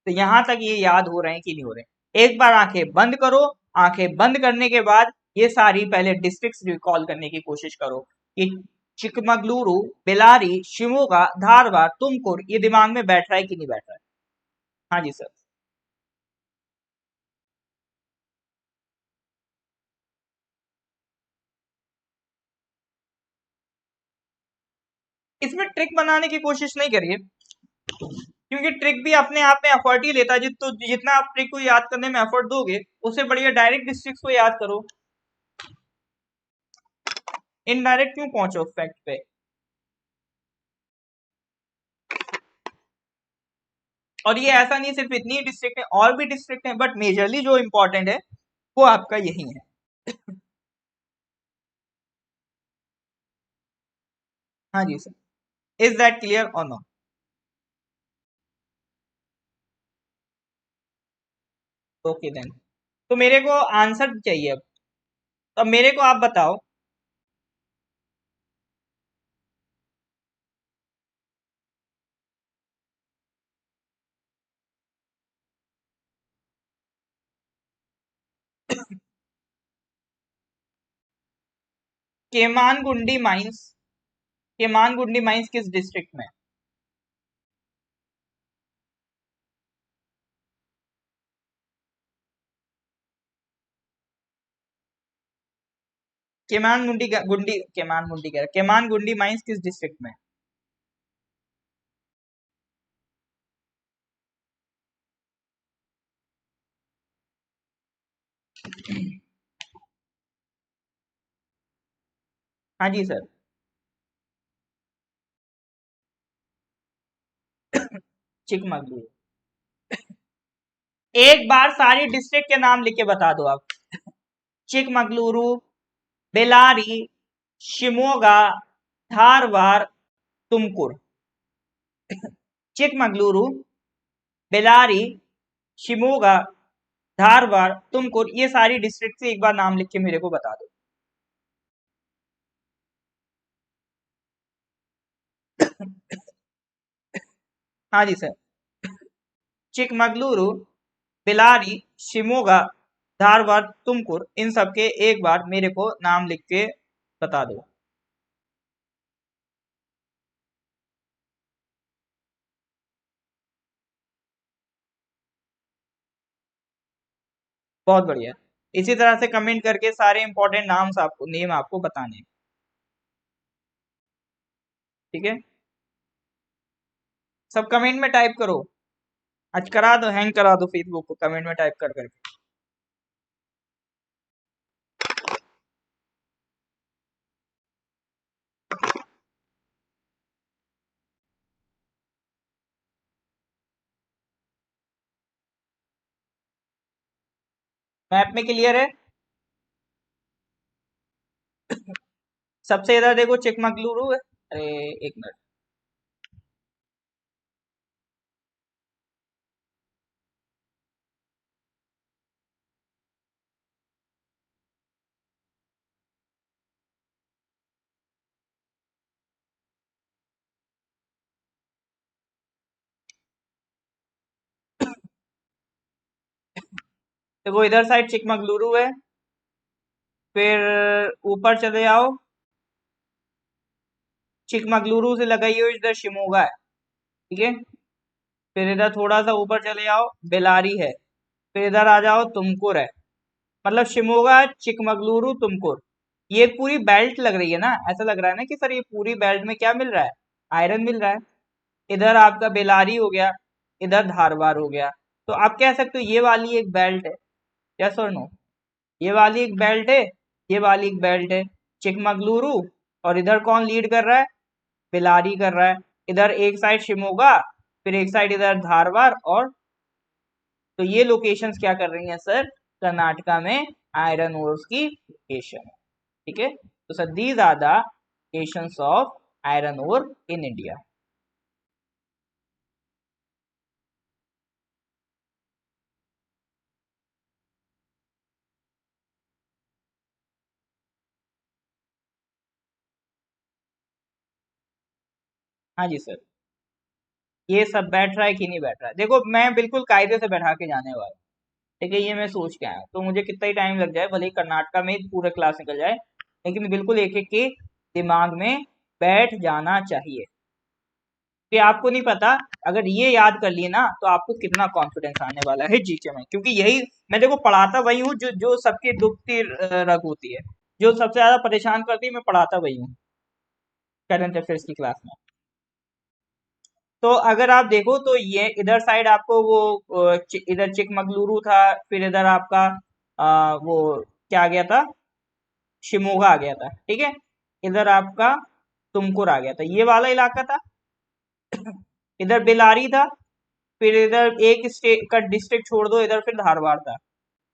[SPEAKER 1] तो यहां तक ये याद हो रहे हैं कि नहीं हो रहे? एक बार आंखें बंद करो, आंखें बंद करने के बाद ये सारी पहले डिस्ट्रिक्ट्स रिकॉल करने की कोशिश करो कि चिकमगलुरु, बेलारी, शिमोगा, धारवाड़, तुमकुर, ये दिमाग में बैठ रहा है कि नहीं बैठ रहा है? हाँ जी सर। इसमें ट्रिक बनाने की कोशिश नहीं करिए, क्योंकि ट्रिक भी अपने आप में एफर्ट ही लेता है। तो जितना आप ट्रिक को याद करने में एफर्ट दोगे उससे बढ़िया डायरेक्ट डिस्ट्रिक्ट को याद करो। इनडायरेक्ट क्यों पहुंचो फैक्ट पे? और ये ऐसा नहीं सिर्फ इतनी डिस्ट्रिक्ट है, और भी डिस्ट्रिक्ट है, बट मेजरली जो इंपॉर्टेंट है वो आपका यही है। हाँ जी सर, इज दैट क्लियर और नो? ओके देन, तो मेरे को आंसर चाहिए अब। तो अब मेरे को आप बताओ, केमानगुंडी माइंस, केमानगुंडी माइंस किस डिस्ट्रिक्ट में? केमानगुंडी गुंडी, केमानगुंडी कह रहा, केमानगुंडी माइंस किस डिस्ट्रिक्ट में? हाँ जी सर। चिकमगलुरु। एक बार सारी डिस्ट्रिक्ट के नाम लिख के बता दो आप। चिकमगलुरु, बेलारी, शिमोगा, धारवाड़, तुमकुर। चिकमगलुरु, बेलारी, शिमोगा, धारवाड़, तुमकुर, ये सारी डिस्ट्रिक्ट से एक बार नाम लिख के मेरे को बता दो। हाँ जी सर। चिकमगलुरु, बेलारी, शिमोगा, धारवाड़, तुमकुर, इन सब के एक बार मेरे को नाम लिख के बता दो। बहुत बढ़िया। इसी तरह से कमेंट करके सारे इंपॉर्टेंट नाम्स आपको, नेम आपको बताने हैं। ठीक है, सब कमेंट में टाइप करो। आज करा दो, हैंग करा दो फेसबुक को कमेंट में टाइप कर करके। मैप में क्लियर है? सबसे इधर देखो चिकमगलुरु है। अरे एक मिनट। देखो इधर साइड चिकमगलुरु है, फिर ऊपर चले जाओ, चिकमगलुरु से लगाई हुई इधर शिमोगा है, ठीक है। फिर इधर थोड़ा सा ऊपर चले जाओ, बेलारी है। फिर इधर आ जाओ, तुमकुर है। मतलब शिमोगा, चिकमगलुरु, तुमकुर, ये पूरी बेल्ट लग रही है ना। ऐसा लग रहा है ना कि सर ये पूरी बेल्ट में क्या मिल रहा है, आयरन मिल रहा है। इधर आपका बेलारी हो गया, इधर धारवाड़ हो गया। तो आप कह सकते हो ये वाली एक बेल्ट है, यस और नो। ये वाली एक बेल्ट है, ये वाली एक बेल्ट है, चिकमगलुरु। और इधर कौन लीड कर रहा है, बेलारी कर रहा है। इधर एक साइड शिमोगा, फिर एक साइड इधर धारवाड़। और तो ये लोकेशंस क्या कर रही हैं सर, कर्नाटका में आयरन ओर्स की लोकेशन है, ठीक है। तो sir these are the locations of iron ore in India. हाँ जी सर। ये सब बैठ रहा है कि नहीं बैठ रहा है, देखो मैं बिल्कुल कायदे से बैठा के जाने वाला हूँ, ठीक है। ये मैं सोच के आया, तो मुझे कितना ही टाइम लग जाए, भले ही कर्नाटका में पूरा क्लास निकल जाए, लेकिन बिल्कुल एक एक के दिमाग में बैठ जाना चाहिए। कि आपको नहीं पता, अगर ये याद कर लिए ना तो आपको कितना कॉन्फिडेंस आने वाला है जीके में। क्योंकि यही मैं देखो पढ़ाता वही हूँ जो जो सबके दुख की रग होती है, जो सबसे ज्यादा परेशान करती है, मैं पढ़ाता वही हूँ करंट अफेयर्स की क्लास में। तो अगर आप देखो तो ये इधर साइड आपको वो इधर चिकमगलुरु था, फिर इधर आपका वो क्या आ गया था, शिमोगा आ गया था, ठीक है। इधर आपका तुमकुर आ गया था, ये वाला इलाका था। इधर बेलारी था, फिर इधर एक स्टेट का डिस्ट्रिक्ट छोड़ दो, इधर फिर धारवाड़ था।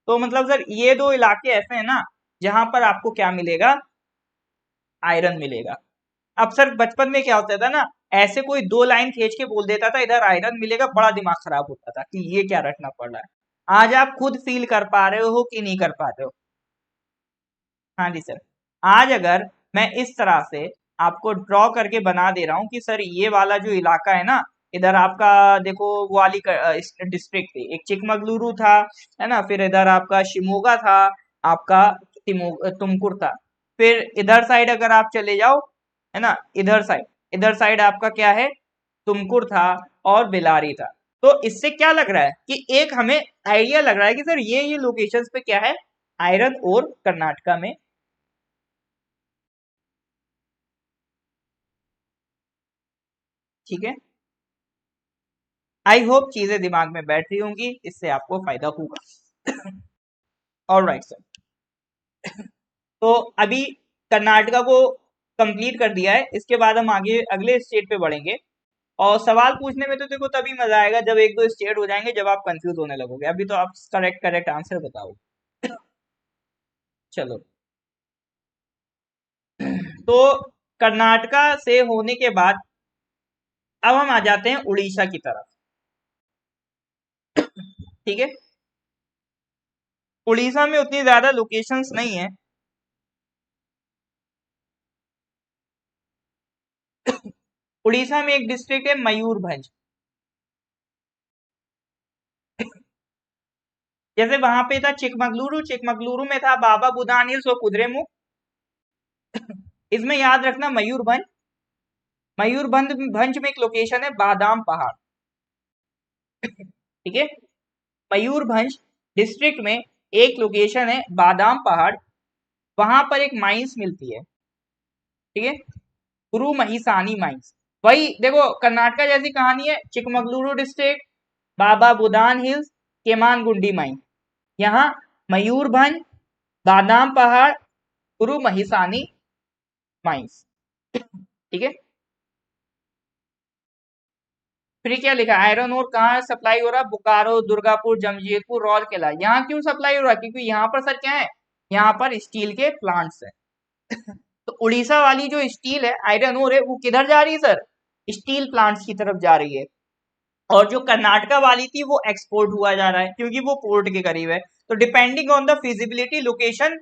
[SPEAKER 1] तो मतलब सर ये दो इलाके ऐसे हैं ना जहां पर आपको क्या मिलेगा, आयरन मिलेगा। अब सर बचपन में क्या होता था ना, ऐसे कोई दो लाइन खींच के बोल देता था इधर आयरन मिलेगा, बड़ा दिमाग खराब होता था कि ये क्या रटना पड़ रहा है। आज आप खुद फील कर पा रहे हो कि नहीं कर पा रहे हो। हाँ जी सर। आज अगर मैं इस तरह से आपको ड्रॉ करके बना दे रहा हूँ कि सर ये वाला जो इलाका है ना, इधर आपका देखो वो वाली डिस्ट्रिक्ट थी, एक चिकमगलुरु था, है ना। फिर इधर आपका शिमोगा था, आपका तुमकुर था। फिर इधर साइड अगर आप चले जाओ, है ना, इधर साइड आपका क्या है, तुमकुर था और बेलारी था। तो इससे क्या लग रहा है कि एक हमें आइडिया लग रहा है कि सर ये लोकेशंस पे क्या है, आयरन और कर्नाटका में। ठीक है। आई होप चीजें दिमाग में बैठ रही होंगी, इससे आपको फायदा होगा। और राइट सर। तो अभी कर्नाटका को कंप्लीट कर दिया है, इसके बाद हम आगे अगले स्टेट पे बढ़ेंगे। और सवाल पूछने में तो देखो तभी मजा आएगा जब एक दो स्टेट हो जाएंगे, जब आप कंफ्यूज होने लगोगे। अभी तो आप करेक्ट करेक्ट आंसर बताओ। चलो। तो कर्नाटका से होने के बाद अब हम आ जाते हैं उड़ीसा की तरफ, ठीक है। उड़ीसा में उतनी ज्यादा लोकेशंस नहीं है। उड़ीसा में एक डिस्ट्रिक्ट है मयूरभंज। जैसे वहां पे था चिकमगलुरु, चिकमगलुरु में था बाबा बुदान हिल्स और कुद्रेमुख। इसमें याद रखना मयूरभंज, मयूरभंज भंज में एक लोकेशन है बादाम पहाड़, ठीक है। मयूरभंज डिस्ट्रिक्ट में एक लोकेशन है बादाम पहाड़, वहां पर एक माइंस मिलती है, ठीक है, गुरु महिसानी माइंस। वही देखो कर्नाटका जैसी कहानी है, चिकमगलुरु डिस्ट्रिक्ट, बाबा बुदान हिल्स, केमानगुंडी माइन। यहाँ मयूरभंज, बादाम पहाड़, गुरु महिसानी माइंस, ठीक है। फिर क्या लिखा, आयरन ओर कहाँ सप्लाई हो रहा है, बोकारो, दुर्गापुर, जमशेदपुर, राउरकेला। यहाँ क्यों सप्लाई हो रहा है, क्योंकि यहाँ पर सर क्या है, यहाँ पर स्टील के प्लांट्स हैं। तो उड़ीसा वाली जो स्टील है, आयरन ओर है, वो किधर जा रही है सर? स्टील प्लांट्स की तरफ जा रही है। और जो कर्नाटका वाली थी वो एक्सपोर्ट हुआ जा रहा है क्योंकि वो पोर्ट के करीब है। तो depending on the feasibility location,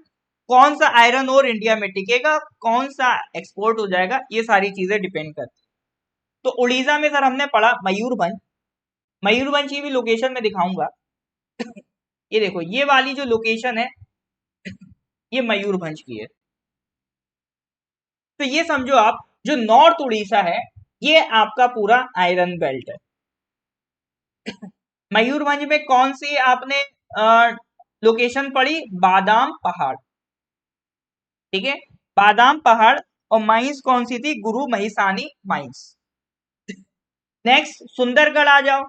[SPEAKER 1] कौन सा आयरन ओर इंडिया में टिकेगा, कौन सा एक्सपोर्ट हो जाएगा, ये सारी चीजें डिपेंड करती है। तो उड़ीसा में सर हमने पढ़ा मयूरभंज। मयूरभंज की भी लोकेशन में दिखाऊंगा। ये देखो, ये वाली जो लोकेशन है, ये मयूरभंज की है। तो ये समझो आप, जो नॉर्थ उड़ीसा है, ये आपका पूरा आयरन बेल्ट है। मयूरभंज में कौन सी आपने लोकेशन पढ़ी? बादाम पहाड़। ठीक है, बादाम पहाड़। और माइंस कौन सी थी? गुरु महिसानी माइंस। नेक्स्ट सुंदरगढ़ आ जाओ।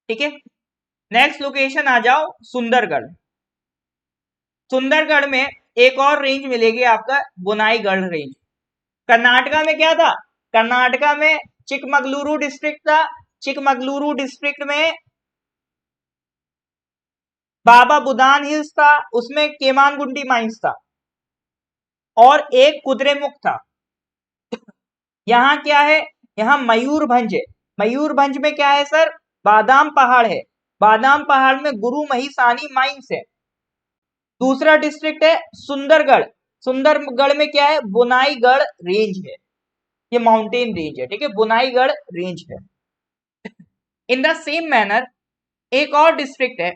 [SPEAKER 1] ठीक है, नेक्स्ट लोकेशन आ जाओ सुंदरगढ़। सुंदरगढ़ में एक और रेंज मिलेगी आपका, बुनाईगढ़ रेंज। कर्नाटका में क्या था? कर्नाटका में चिकमगलुरु डिस्ट्रिक्ट था। चिकमगलुरु डिस्ट्रिक्ट में बाबा बुदान हिल्स था, उसमें केमानगुंडी माइंस था, और एक कुद्रेमुख था। यहाँ क्या है? यहाँ मयूरभंज है। मयूरभंज में क्या है सर? बादाम पहाड़ है। बादाम पहाड़ में गुरु महिसानी माइंस है। दूसरा डिस्ट्रिक्ट है सुंदरगढ़। सुंदरगढ़ में क्या है? बुनाईगढ़ रेंज है। ये माउंटेन रेंज है। ठीक है, बुनाईगढ़ रेंज है। इन द सेम मैनर एक और डिस्ट्रिक्ट है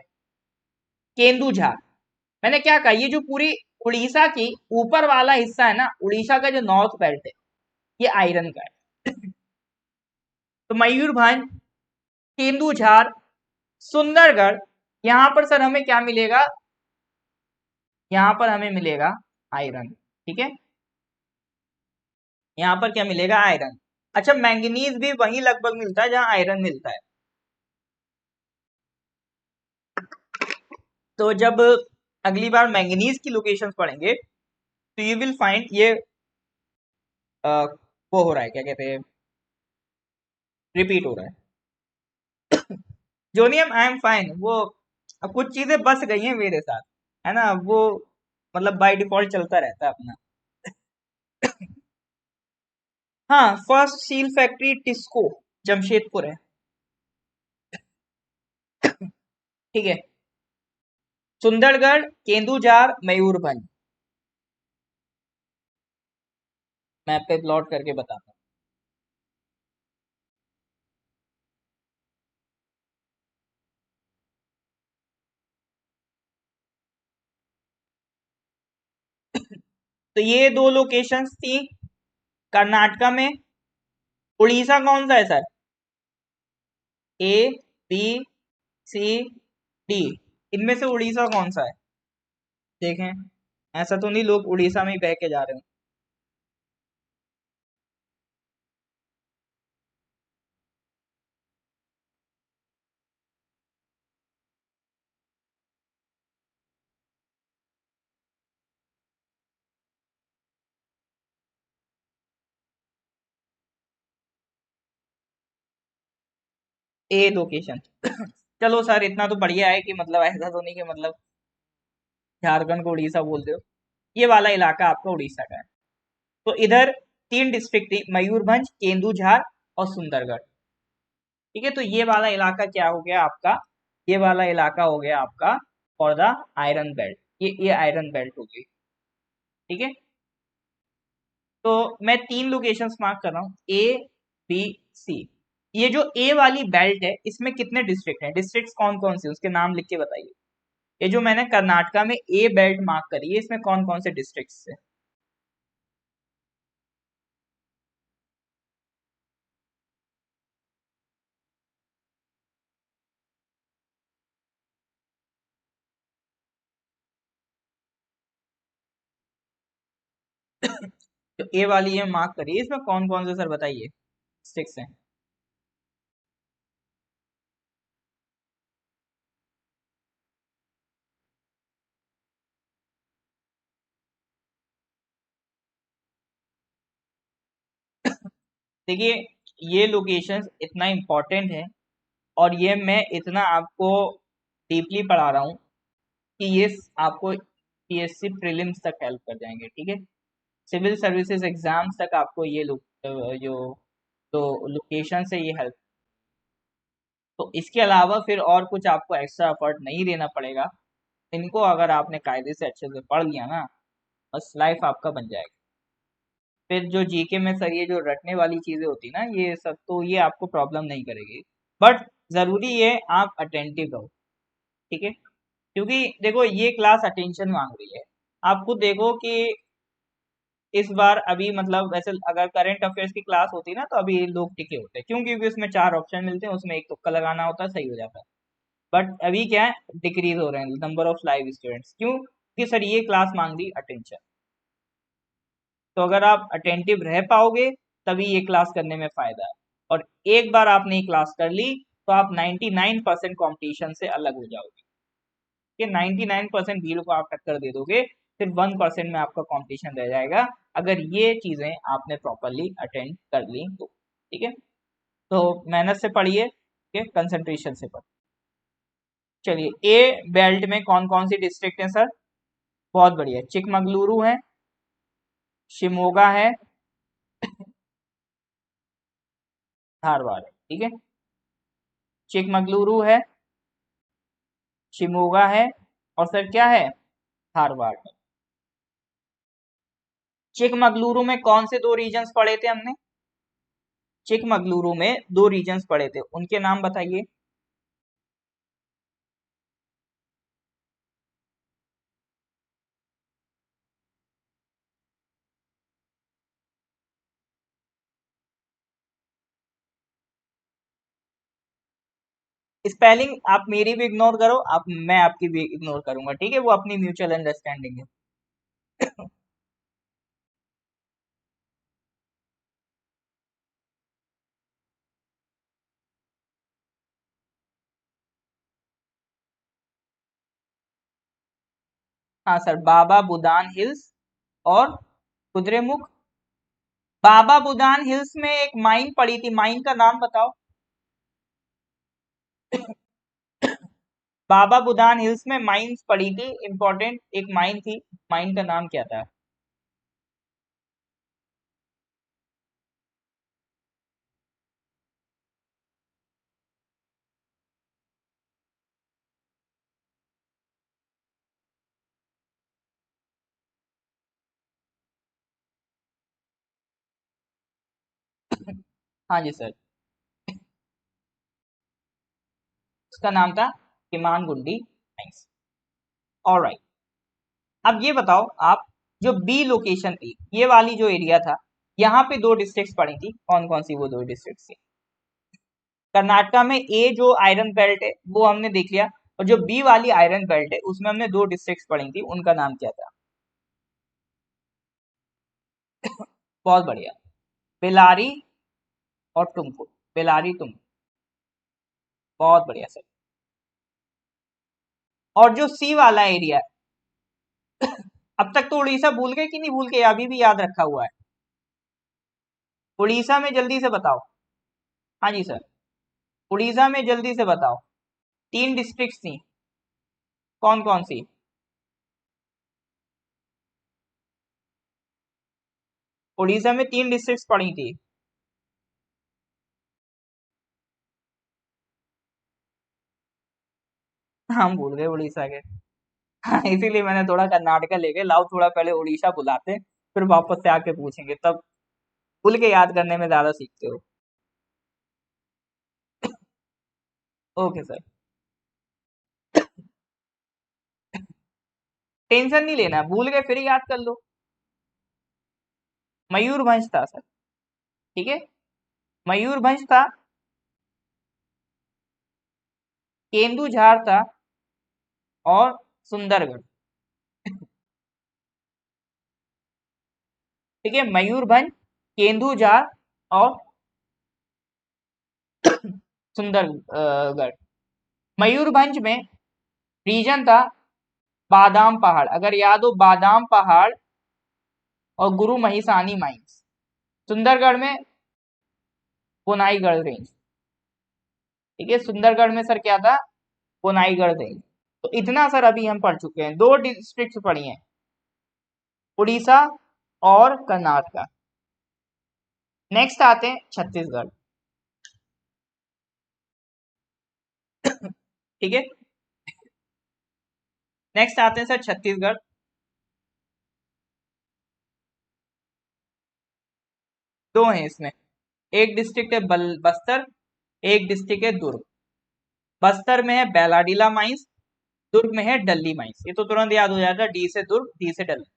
[SPEAKER 1] केंदुझार। मैंने क्या कहा, ये जो पूरी उड़ीसा की ऊपर वाला हिस्सा है ना, उड़ीसा का जो नॉर्थ बेल्ट है, ये आयरन का है। तो मयूरभंज, केंदुझार, सुंदरगढ़, यहां पर सर हमें क्या मिलेगा? यहां पर हमें मिलेगा आयरन। ठीक है, यहां पर क्या मिलेगा? आयरन। अच्छा, मैंगनीज भी वहीं लगभग मिलता है जहां आयरन मिलता है। तो जब अगली बार मैंगनीज की लोकेशंस पढ़ेंगे तो यू विल फाइंड ये वो हो रहा है, क्या कहते हैं, रिपीट हो रहा है। जोनियम आई एम फाइन। वो अब कुछ चीजें बस गई हैं मेरे साथ, है ना, वो मतलब बाय डिफॉल्ट चलता रहता है अपना। हाँ, first seal factory TISCO Jamshedpur है। ठीक है, सुंदरगढ़, केंदुझार, मयूरभंज। मैप पे प्लॉट करके बताता हूँ। तो ये दो लोकेशंस थी कर्नाटका में। उड़ीसा कौन सा है सर? ए, बी, सी, डी। इनमें से उड़ीसा कौन सा है? देखें, ऐसा तो नहीं लोग उड़ीसा में ही बह के जा रहे हो। ए लोकेशन। चलो सर, इतना तो बढ़िया है कि मतलब ऐसा तो नहीं कि मतलब झारखंड को उड़ीसा बोलते हो। ये वाला इलाका आपका उड़ीसा का है। तो इधर तीन डिस्ट्रिक्ट थी, मयूरभंज, केंदुझार और सुंदरगढ़। ठीक है, तो ये वाला इलाका क्या हो गया आपका? ये वाला इलाका हो गया आपका फॉर द आयरन बेल्ट। ये आयरन बेल्ट हो गई। ठीक है, तो मैं तीन लोकेशंस मार्क कर रहा हूँ, ए, बी, सी। ये जो ए वाली बेल्ट है, इसमें कितने डिस्ट्रिक्ट हैं? डिस्ट्रिक्ट्स कौन कौन से, उसके नाम लिख के बताइए। ये जो मैंने कर्नाटका में ए बेल्ट मार्क करी है, इसमें कौन कौन से डिस्ट्रिक्ट्स है? तो ए वाली ये मार्क करिए, इसमें कौन कौन से सर बताइए डिस्ट्रिक्ट्स हैं? देखिए, ये लोकेशंस इतना इम्पोर्टेंट है, और ये मैं इतना आपको डीपली पढ़ा रहा हूँ कि ये आपको पीएससी प्रीलिम्स तक हेल्प कर जाएंगे, ठीक है। सिविल सर्विसेज एग्जाम्स तक आपको ये लोग जो तो लोकेशन से ये हेल्प। तो इसके अलावा फिर और कुछ आपको एक्स्ट्रा एफर्ट नहीं देना पड़ेगा। इनको अगर आपने कायदे से अच्छे से पढ़ लिया ना, बस लाइफ आपका बन जाएगा। फिर जो जीके में सर ये जो रटने वाली चीजें होती ना, ये सब तो ये आपको प्रॉब्लम नहीं करेगी। बट जरूरी है आप अटेंटिव रहो, ठीक है। क्योंकि देखो ये क्लास अटेंशन मांग रही है। आप खुद देखो कि इस बार अभी मतलब वैसे अगर करंट अफेयर्स की क्लास होती ना, तो अभी लोग टिके होते, क्यों? क्योंकि उसमें 4 ऑप्शन मिलते हैं, उसमें एक तुक्का लगाना होता है, सही हो जाता है। बट अभी क्या है, डिक्रीज हो रहे हैं नंबर ऑफ लाइव स्टूडेंट्स। क्यों? क्योंकि सर ये क्लास मांग रही अटेंशन। तो अगर आप अटेंटिव रह पाओगे तभी ये क्लास करने में फायदा है। और एक बार आपने ये क्लास कर ली तो आप 99% कॉम्पिटिशन से अलग हो जाओगे। कि 99% भीड़ को आप टक्कर दे दोगे, सिर्फ 1% में आपका कंपटीशन रह जाएगा, अगर ये चीजें आपने प्रॉपरली अटेंड कर ली तो, ठीक है। तो मेहनत से पढ़िए, ठीक है, कंसंट्रेशन से पढ़िए। चलिए, ए बेल्ट में कौन कौन सी डिस्ट्रिक्ट है सर? बहुत बढ़िया, चिकमगलुरु है, शिमोगा है, धारवाड़ है, ठीक है। चिकमगलुरु है, शिमोगा है, और सर क्या है? धारवाड़ है। चिकमगलुरु में कौन से 2 रीजन्स पढ़े थे हमने? चिकमगलुरु में 2 रीजन्स पढ़े थे, उनके नाम बताइए। स्पेलिंग आप मेरी भी इग्नोर करो, आप मैं आपकी भी इग्नोर करूंगा, ठीक है, वो अपनी म्यूचुअल अंडरस्टैंडिंग है। हाँ सर, बाबा बुदान हिल्स और कुद्रेमुख। बाबा बुदान हिल्स में एक माइन पड़ी थी, माइन का नाम बताओ। बाबा बुदान हिल्स में माइन्स पड़ी थी, इंपॉर्टेंट एक माइन थी, माइन का नाम क्या था? हाँ जी सर, उसका नाम था किमानगुंडी माइंस। ऑलराइट, अब ये बताओ आप, जो बी लोकेशन थी, ये वाली जो एरिया था, यहाँ पे 2 डिस्ट्रिक्ट्स पड़ी थी, कौन कौन सी वो 2 डिस्ट्रिक्ट्स थी? कर्नाटका में ए जो आयरन बेल्ट है वो हमने देख लिया, और जो बी वाली आयरन बेल्ट है उसमें हमने 2 डिस्ट्रिक्ट्स पढ़ी थी, उनका नाम क्या था? बहुत बढ़िया, बेलारी और तुमकुर, बेलारी तुम, बहुत बढ़िया सर। और जो सी वाला एरिया है, अब तक तो उड़ीसा भूल गए कि नहीं भूल गए, अभी भी याद रखा हुआ है? उड़ीसा में जल्दी से बताओ। हाँ जी सर, उड़ीसा में जल्दी से बताओ। 3 डिस्ट्रिक्ट्स थी, कौन कौन सी? उड़ीसा में 3 डिस्ट्रिक्ट्स पड़ी थी। हम भूल गए उड़ीसा के। हाँ, इसीलिए मैंने थोड़ा कर्नाटका ले गए, लाओ थोड़ा पहले उड़ीसा बुलाते, फिर वापस से आके पूछेंगे, तब भूल के याद करने में ज्यादा सीखते हो। ओके सर, टेंशन नहीं लेना, भूल गए फिर याद कर लो। मयूरभंज था सर, ठीक है, मयूरभंज था, केंदुझार था, और सुंदरगढ़, ठीक है, मयूरभंज, केंदुझार और सुंदरगढ़। मयूरभंज में रीजन था बादाम पहाड़, अगर याद हो, बादाम पहाड़ और गुरु महिसानी माइंस। सुंदरगढ़ में पुनाईगढ़ रेंज, ठीक है, सुंदरगढ़ में सर क्या था? पुनाईगढ़ रेंज। तो इतना सर अभी हम पढ़ चुके हैं, दो डिस्ट्रिक्ट पढ़ी हैं, उड़ीसा और कर्नाटका। नेक्स्ट आते हैं छत्तीसगढ़। ठीक है, नेक्स्ट आते हैं सर छत्तीसगढ़। दो हैं इसमें, एक डिस्ट्रिक्ट है बस्तर, एक डिस्ट्रिक्ट है दुर्ग। बस्तर में है बेलाडीला माइंस, दुर्ग में है डल्ली माइंस। ये तो तुरंत याद हो जाता है, डी से दुर्ग, डी से डल्ली।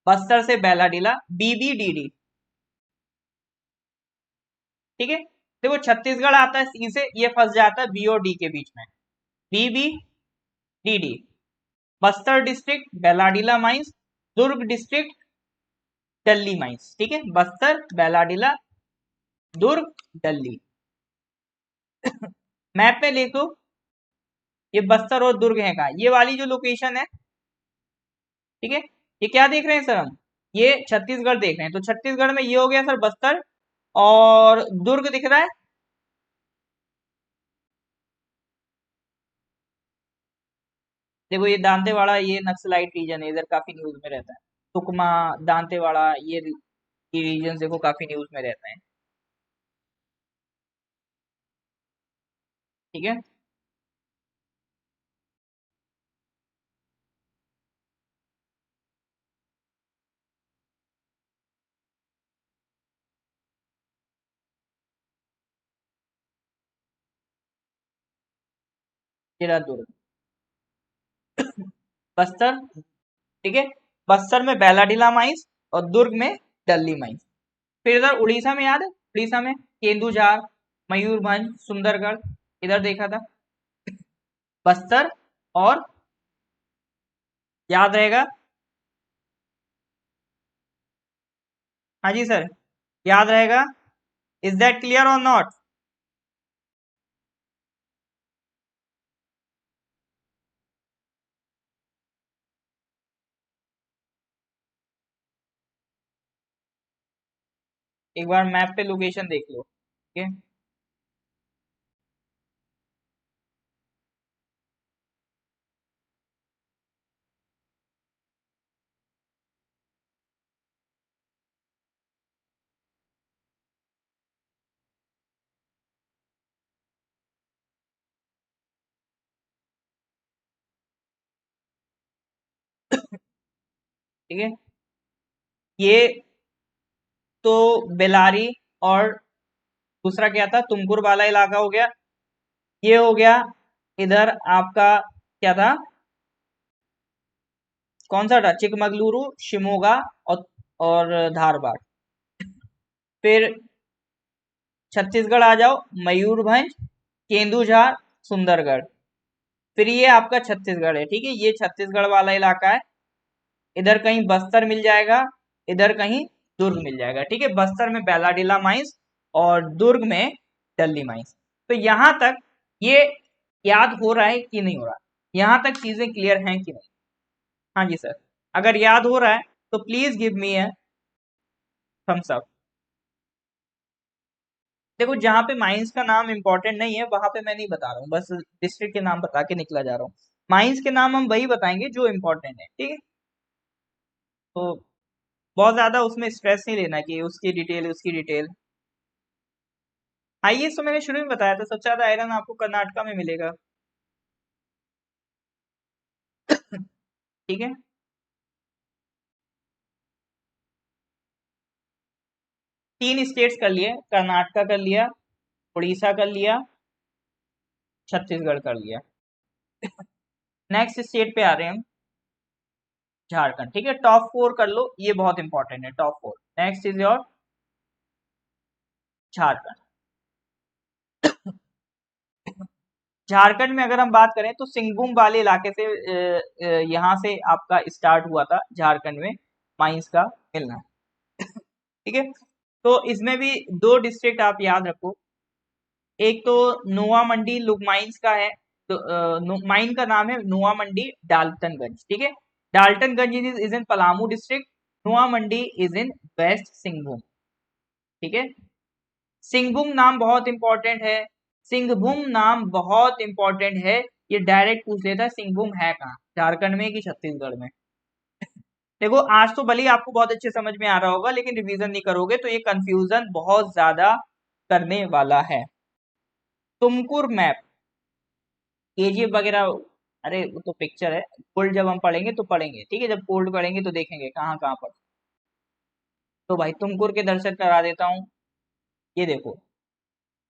[SPEAKER 1] बस्तर से बेलाडीला, BBDD। ठीक है, देखो छत्तीसगढ़ आता है सी से, ये फंस जाता है बी और डी के बीच में, BBDD। Bastar district Bailadila mines, Durg district Dalli mines. ठीक है, बस्तर, बेलाडीला, दुर्ग, डल्ली। मैप में लिख दो, ये बस्तर और दुर्ग है कहा, ये वाली जो लोकेशन है। ठीक है, ये क्या देख रहे हैं सर हम, ये छत्तीसगढ़ देख रहे हैं। तो छत्तीसगढ़ में ये हो गया सर बस्तर, और दुर्ग दिख रहा है। देखो ये दांतेवाड़ा, ये नक्सलाइट रीजन है, इधर काफी न्यूज में रहता है। सुकमा, दांतेवाड़ा, ये रीजन देखो काफी न्यूज में रहते हैं। ठीक है, तेरा दुर्ग, बस्तर। ठीक है, बस्तर में बेलाडीला माइंस और दुर्ग में डल्ली माइंस। फिर इधर उड़ीसा में याद है, उड़ीसा में केंदुझार, मयूरभंज, सुंदरगढ़, इधर देखा था। बस्तर और, याद रहेगा। हाँ जी सर, याद रहेगा। इज दैट क्लियर और नॉट? एक बार मैप पे लोकेशन देख लो। ठीक है, ठीक है, ये तो बेलारी और दूसरा क्या था, तुमकुर वाला इलाका हो गया। ये हो गया इधर आपका क्या था, कौन सा था, चिकमगलुरु, शिमोगा और धारवाड़। फिर छत्तीसगढ़ आ जाओ, मयूरभंज, केंदुझार, सुंदरगढ़। फिर ये आपका छत्तीसगढ़ है। ठीक है, ये छत्तीसगढ़ वाला इलाका है। इधर कहीं बस्तर मिल जाएगा, इधर कहीं दुर्ग मिल जाएगा। ठीक है, बस्तर में बेलाडीला माइंस और दुर्ग में डल्ली माइंस। तो यहां तक ये याद हो रहा है कि नहीं हो रहा, यहां तक चीजें क्लियर हैं कि नहीं? हाँ जी सर, अगर याद हो रहा है तो प्लीज गिव मी है थम्स अप। देखो जहां पे माइंस का नाम इंपॉर्टेंट नहीं है वहां पे मैं नहीं बता रहा हूँ, बस डिस्ट्रिक्ट के नाम बता के निकला जा रहा हूँ। माइंस के नाम हम वही बताएंगे जो इंपॉर्टेंट है। ठीक है, तो बहुत ज्यादा उसमें स्ट्रेस नहीं लेना कि उसकी डिटेल, उसकी डिटेल। आईएएस तो मैंने शुरू में बताया था, सबसे ज्यादा आयरन आपको कर्नाटका में मिलेगा। ठीक है, 3 स्टेट्स कर लिए, कर्नाटका कर लिया, उड़ीसा कर लिया, छत्तीसगढ़ कर लिया। नेक्स्ट स्टेट पे आ रहे हैं हम, झारखंड। ठीक है, टॉप 4 कर लो, ये बहुत इंपॉर्टेंट है, top 4। Next is your Jharkhand. Jharkhand में अगर हम बात करें तो सिंहभूम वाले इलाके से यहाँ से आपका स्टार्ट हुआ था झारखंड में माइंस का मिलना। ठीक है, तो इसमें भी दो डिस्ट्रिक्ट आप याद रखो, एक तो नुआ मंडी लुगमाइंस का है। तो माइन का नाम है नुआ मंडी डाल्टनगंज। ठीक है, Daltonganj is in Palamu district, नुआ मंडी इज इन वेस्ट सिंहभूम। ठीक है, सिंहभूम नाम बहुत इंपॉर्टेंट है, सिंहभूम नाम बहुत इंपॉर्टेंट है। ये डायरेक्ट पूछ लेता है सिंहभूम है कहाँ, झारखंड में कि छत्तीसगढ़ में। देखो आज तो भले ही आपको बहुत अच्छे समझ में आ रहा होगा, लेकिन रिवीजन नहीं करोगे तो ये कंफ्यूजन बहुत ज्यादा करने वाला है। तुमकुर मैप, केजीएफ वगैरह, अरे वो तो पिक्चर है, कोल्ड जब हम पढ़ेंगे तो पढ़ेंगे, ठीक है, जब कोल्ड पढ़ेंगे तो देखेंगे कहाँ कहाँ पर। तो भाई तुमकुर के दर्शन करा देता हूँ। ये देखो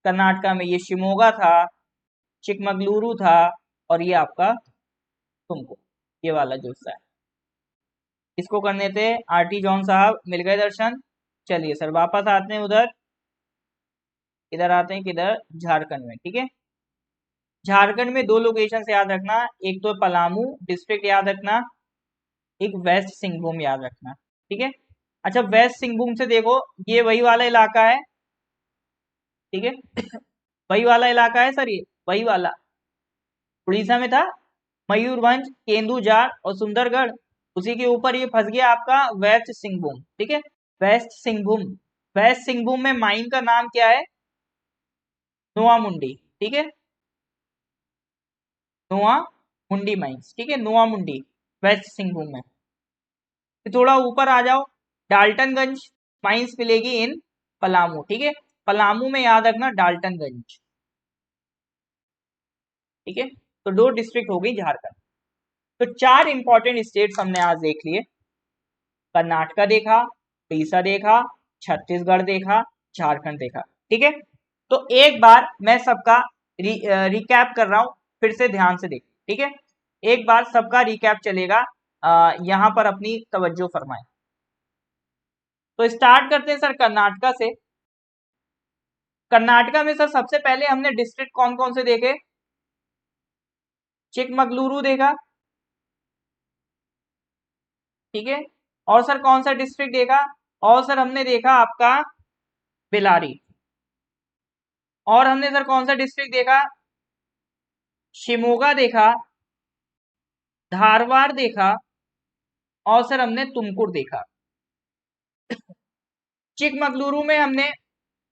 [SPEAKER 1] कर्नाटका में ये शिमोगा था, चिकमगलुरु था, और ये आपका तुमकुर, ये वाला जो सा है। इसको करने थे आरटी जॉन साहब, मिल गए दर्शन। चलिए सर वापस आते हैं उधर, इधर आते हैं किधर, झारखंड में, ठीक है। झारखंड में दो लोकेशन याद रखना, एक तो पलामू डिस्ट्रिक्ट याद रखना, एक वेस्ट सिंहभूम याद रखना, ठीक है। अच्छा वेस्ट सिंहभूम से देखो, ये वही वाला इलाका है, ठीक है। वही वाला इलाका है सर, ये वही वाला उड़ीसा में था, मयूरभंज, केंदुझार और सुंदरगढ़, उसी के ऊपर ये फंस गया आपका वेस्ट सिंहभूम, ठीक है। वेस्ट सिंहभूम, वेस्ट सिंहभूम में माइन का नाम क्या है, नोआ मुंडी, ठीक है, नोआ मुंडी माइंस, ठीक है, नोआ मुंडी वेस्ट सिंहभूम में। फिर थोड़ा ऊपर आ जाओ, डाल्टनगंज माइंस मिलेगी इन पलामू, ठीक है, पलामू में याद रखना डाल्टनगंज, ठीक है। तो दो डिस्ट्रिक्ट हो गई झारखंड। तो चार इंपॉर्टेंट स्टेट्स हमने आज देख लिए, कर्नाटका देखा, उड़ीसा देखा, छत्तीसगढ़ देखा, झारखंड देखा, ठीक है। तो एक बार मैं सबका रिकैप कर रहा हूं, फिर से ध्यान से देख, ठीक है। एक बार सबका रिकैप चलेगा, यहां पर अपनी तवज्जो फरमाएं। तो स्टार्ट करते हैं सर कर्नाटका से। कर्नाटका में सर सबसे पहले हमने डिस्ट्रिक्ट कौन कौन से देखे, चिकमगलुरु देखा, ठीक है। और सर कौन सा डिस्ट्रिक्ट देखा, और सर हमने देखा आपका बेलारी, और हमने सर कौन सा डिस्ट्रिक्ट देखा, शिमोगा देखा, धारवाड़ देखा, और सर हमने तुमकुर देखा। चिकमगलुरु में हमने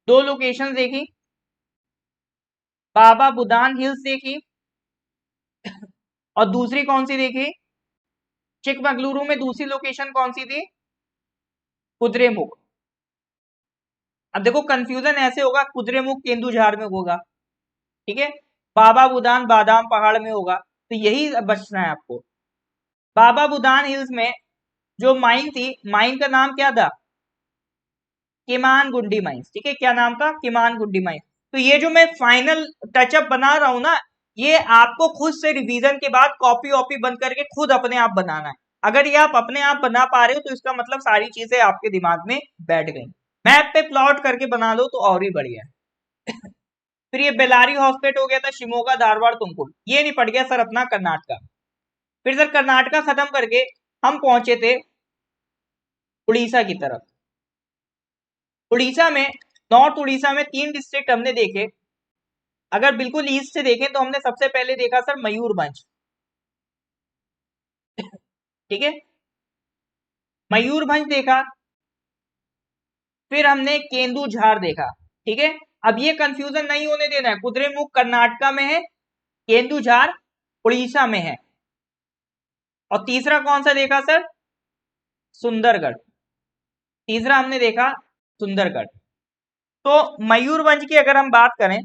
[SPEAKER 1] दो लोकेशन देखी, बाबा बुदान हिल्स देखी, और दूसरी कौन सी देखी, चिकमगलुरु में दूसरी लोकेशन कौन सी थी, कुद्रेमुख। अब देखो कंफ्यूजन ऐसे होगा, कुद्रेमुख केंदुझार में होगा, ठीक है, बाबा बुदान बादाम पहाड़ में होगा, तो यही बचना है आपको। बाबा बुदान हिल्स में जो माइन थी, माइन का नाम क्या था, किमान गुंडी माइंस, ठीक है, क्या नाम था, किमान गुंडी माइंस। तो ये जो मैं फाइनल टचअप बना रहा हूं ना, ये आपको खुद से रिवीजन के बाद कॉपी वॉपी बंद करके खुद अपने आप बनाना है। अगर ये आप अपने आप बना पा रहे हो तो इसका मतलब सारी चीजें आपके दिमाग में बैठ गई। मैप पे प्लॉट करके बना लो तो और भी बढ़िया है। फिर ये बेलारी हॉस्पिटल हो गया था, शिमोगा, धारवाड़, तुमकुर, ये नहीं पड़ गया सर अपना कर्नाटका। फिर सर कर्नाटका खत्म करके हम पहुंचे थे उड़ीसा की तरफ। उड़ीसा में, नॉर्थ उड़ीसा में तीन डिस्ट्रिक्ट हमने देखे। अगर बिल्कुल ईस्ट से देखें तो हमने सबसे पहले देखा सर मयूरभंज, ठीक है, मयूरभंज देखा। फिर हमने केंदुझार देखा, ठीक है। अब ये कंफ्यूजन नहीं होने देना है, कुद्रेमुख कर्नाटका में है, केंदुझार उड़ीसा में है। और तीसरा कौन सा देखा सर, सुंदरगढ़, तीसरा हमने देखा सुंदरगढ़। तो मयूरभंज की अगर हम बात करें,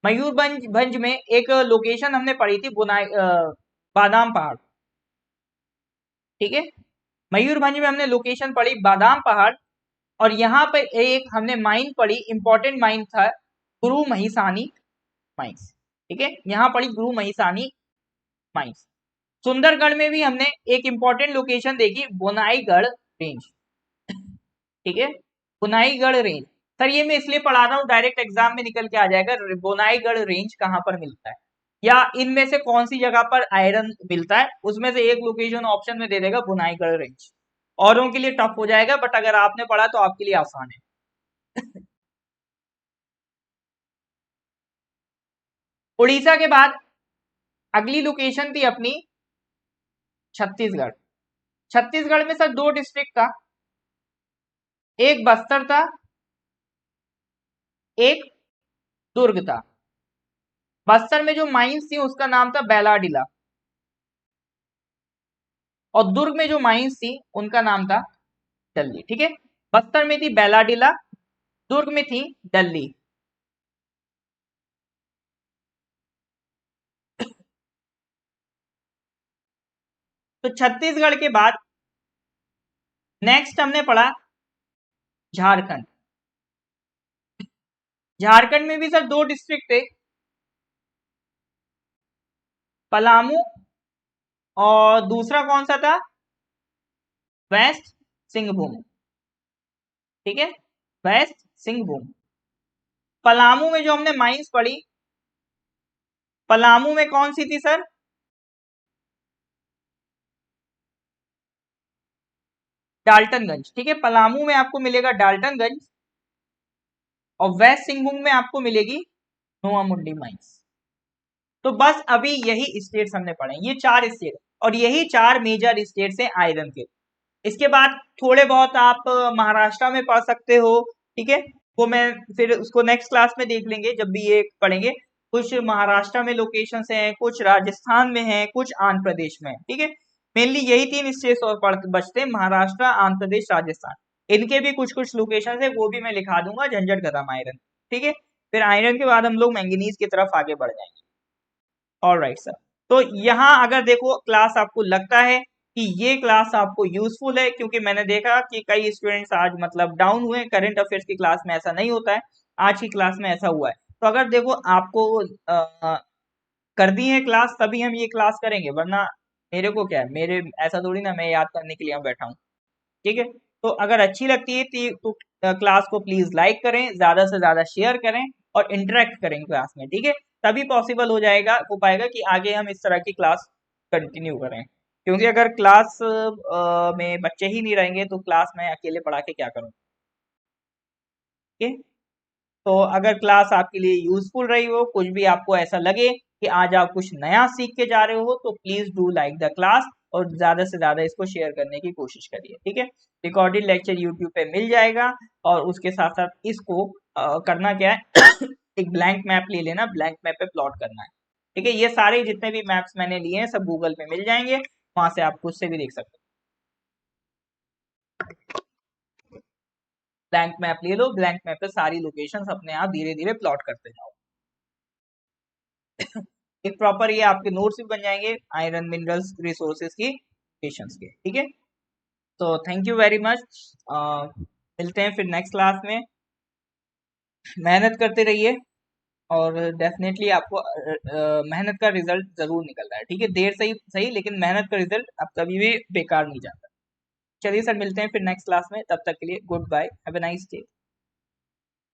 [SPEAKER 1] मयूरभंज में एक लोकेशन हमने पढ़ी थी, बुनाई बादाम पहाड़, ठीक है। मयूरभंज में हमने लोकेशन पढ़ी बादाम पहाड़, और यहाँ पे एक हमने माइन पढ़ी, इंपॉर्टेंट माइन था गुरु महिसानी माइंस, ठीक है, यहाँ पढ़ी गुरु महिसानी माइंस। सुंदरगढ़ में भी हमने एक इंपॉर्टेंट लोकेशन देखी, बोनाईगढ़ रेंज, ठीक है, बोनाईगढ़ रेंज। सर ये मैं इसलिए पढ़ा रहा हूँ, डायरेक्ट एग्जाम में निकल के आ जाएगा बोनाईगढ़ रेंज कहाँ पर मिलता है, या इनमें से कौन सी जगह पर आयरन मिलता है, उसमें से एक लोकेशन ऑप्शन में दे देगा बोनाईगढ़ रेंज। औरों के लिए टफ हो जाएगा, बट अगर आपने पढ़ा तो आपके लिए आसान है। उड़ीसा के बाद अगली लोकेशन थी अपनी छत्तीसगढ़। छत्तीसगढ़ में सर दो डिस्ट्रिक्ट था, एक बस्तर था, एक दुर्ग था, बस्तर में जो माइंस थी उसका नाम था बैलाडिला, और दुर्ग में जो माइंस थी उनका नाम था डल्ली। ठीक है, बस्तर में थी बैलाडिला, दुर्ग में थी डल्ली। तो छत्तीसगढ़ के बाद नेक्स्ट हमने पढ़ा झारखंड। झारखंड में भी सर दो डिस्ट्रिक्ट थे, पलामू और दूसरा कौन सा था, वेस्ट सिंहभूम। ठीक है, वेस्ट सिंहभूम। पलामू में जो हमने माइंस पढ़ी, पलामू में कौन सी थी सर, डाल्टनगंज। ठीक है, पलामू में आपको मिलेगा डाल्टनगंज, और वेस्ट सिंहभूम में आपको मिलेगी नोआ मुंडी माइंस। तो बस अभी यही स्टेट्स हमने पढ़े, ये चार स्टेट, और यही चार मेजर स्टेट्स हैं आयरन के। इसके बाद थोड़े बहुत आप महाराष्ट्र में पढ़ सकते हो। ठीक है, वो मैं फिर उसको नेक्स्ट क्लास में देख लेंगे जब भी ये पढ़ेंगे। कुछ महाराष्ट्र में लोकेशंस हैं, कुछ राजस्थान में हैं, कुछ आंध्र प्रदेश में है। ठीक है, मेनली यही तीन स्टेट्स और बचते हैं, महाराष्ट्र, आंध्र प्रदेश, राजस्थान। इनके भी कुछ कुछ लोकेशन है, वो भी मैं लिखा दूंगा, झंझट खत्म आयरन। ठीक है, फिर आयरन के बाद हम लोग मैंगनीज की तरफ आगे बढ़ जाएंगे। ऑलराइट सर, तो यहाँ अगर देखो क्लास आपको लगता है कि ये क्लास आपको यूजफुल है, क्योंकि मैंने देखा कि कई स्टूडेंट्स आज मतलब डाउन हुए, करंट अफेयर्स की क्लास में ऐसा नहीं होता है, आज की क्लास में ऐसा हुआ है। तो अगर देखो आपको कर दी है क्लास तभी हम ये क्लास करेंगे, वरना मेरे को क्या है, मेरे ऐसा थोड़ी ना मैं याद करने के लिए यहाँ बैठा हूँ। ठीक है, तो अगर अच्छी लगती है तो क्लास को प्लीज लाइक करें, ज्यादा से ज्यादा शेयर करें और इंटरेक्ट करें क्लास में। ठीक है, तभी पॉसिबल हो पाएगा कि आगे हम इस तरह की क्लास कंटिन्यू करें, क्योंकि अगर क्लास में बच्चे ही नहीं रहेंगे तो क्लास में अकेले पढ़ा के क्या करूँ। ठीक है, तो अगर क्लास आपके लिए यूजफुल रही हो, कुछ भी आपको ऐसा लगे कि आज आप कुछ नया सीख के जा रहे हो, तो please do like the class और ज्यादा से ज्यादा इसको शेयर करने की कोशिश करिए। ठीक है, रिकॉर्डेड लेक्चर यूट्यूब पे मिल जाएगा, और उसके साथ साथ इसको करना क्या है एक ब्लैंक मैप ले लेना, ब्लैंक मैप पे प्लॉट करना है। ठीक है, ये सारे जितने भी मैप्स मैंने लिए हैं सब गूगल पे मिल जाएंगे, वहां से आप खुद से भी देख सकते हो। ब्लैंक मैप ले लो, ब्लैंक मैप पे सारी लोकेशंस अपने आप धीरे धीरे प्लॉट करते जाओ। एक प्रॉपर ये आपके नोट्स भी बन जाएंगे आयरन मिनरल्स रिसोर्सेज की लोकेशंस के। ठीक है, तो थैंक यू वेरी मच, मिलते हैं फिर नेक्स्ट क्लास में। मेहनत करते रहिए, और डेफिनेटली आपको मेहनत का रिजल्ट जरूर निकल रहा है। ठीक है, देर सही सही, लेकिन मेहनत का रिजल्ट अब कभी भी बेकार नहीं जाता। चलिए सर, मिलते हैं फिर नेक्स्ट क्लास में, तब तक के लिए goodbye, have a nice day.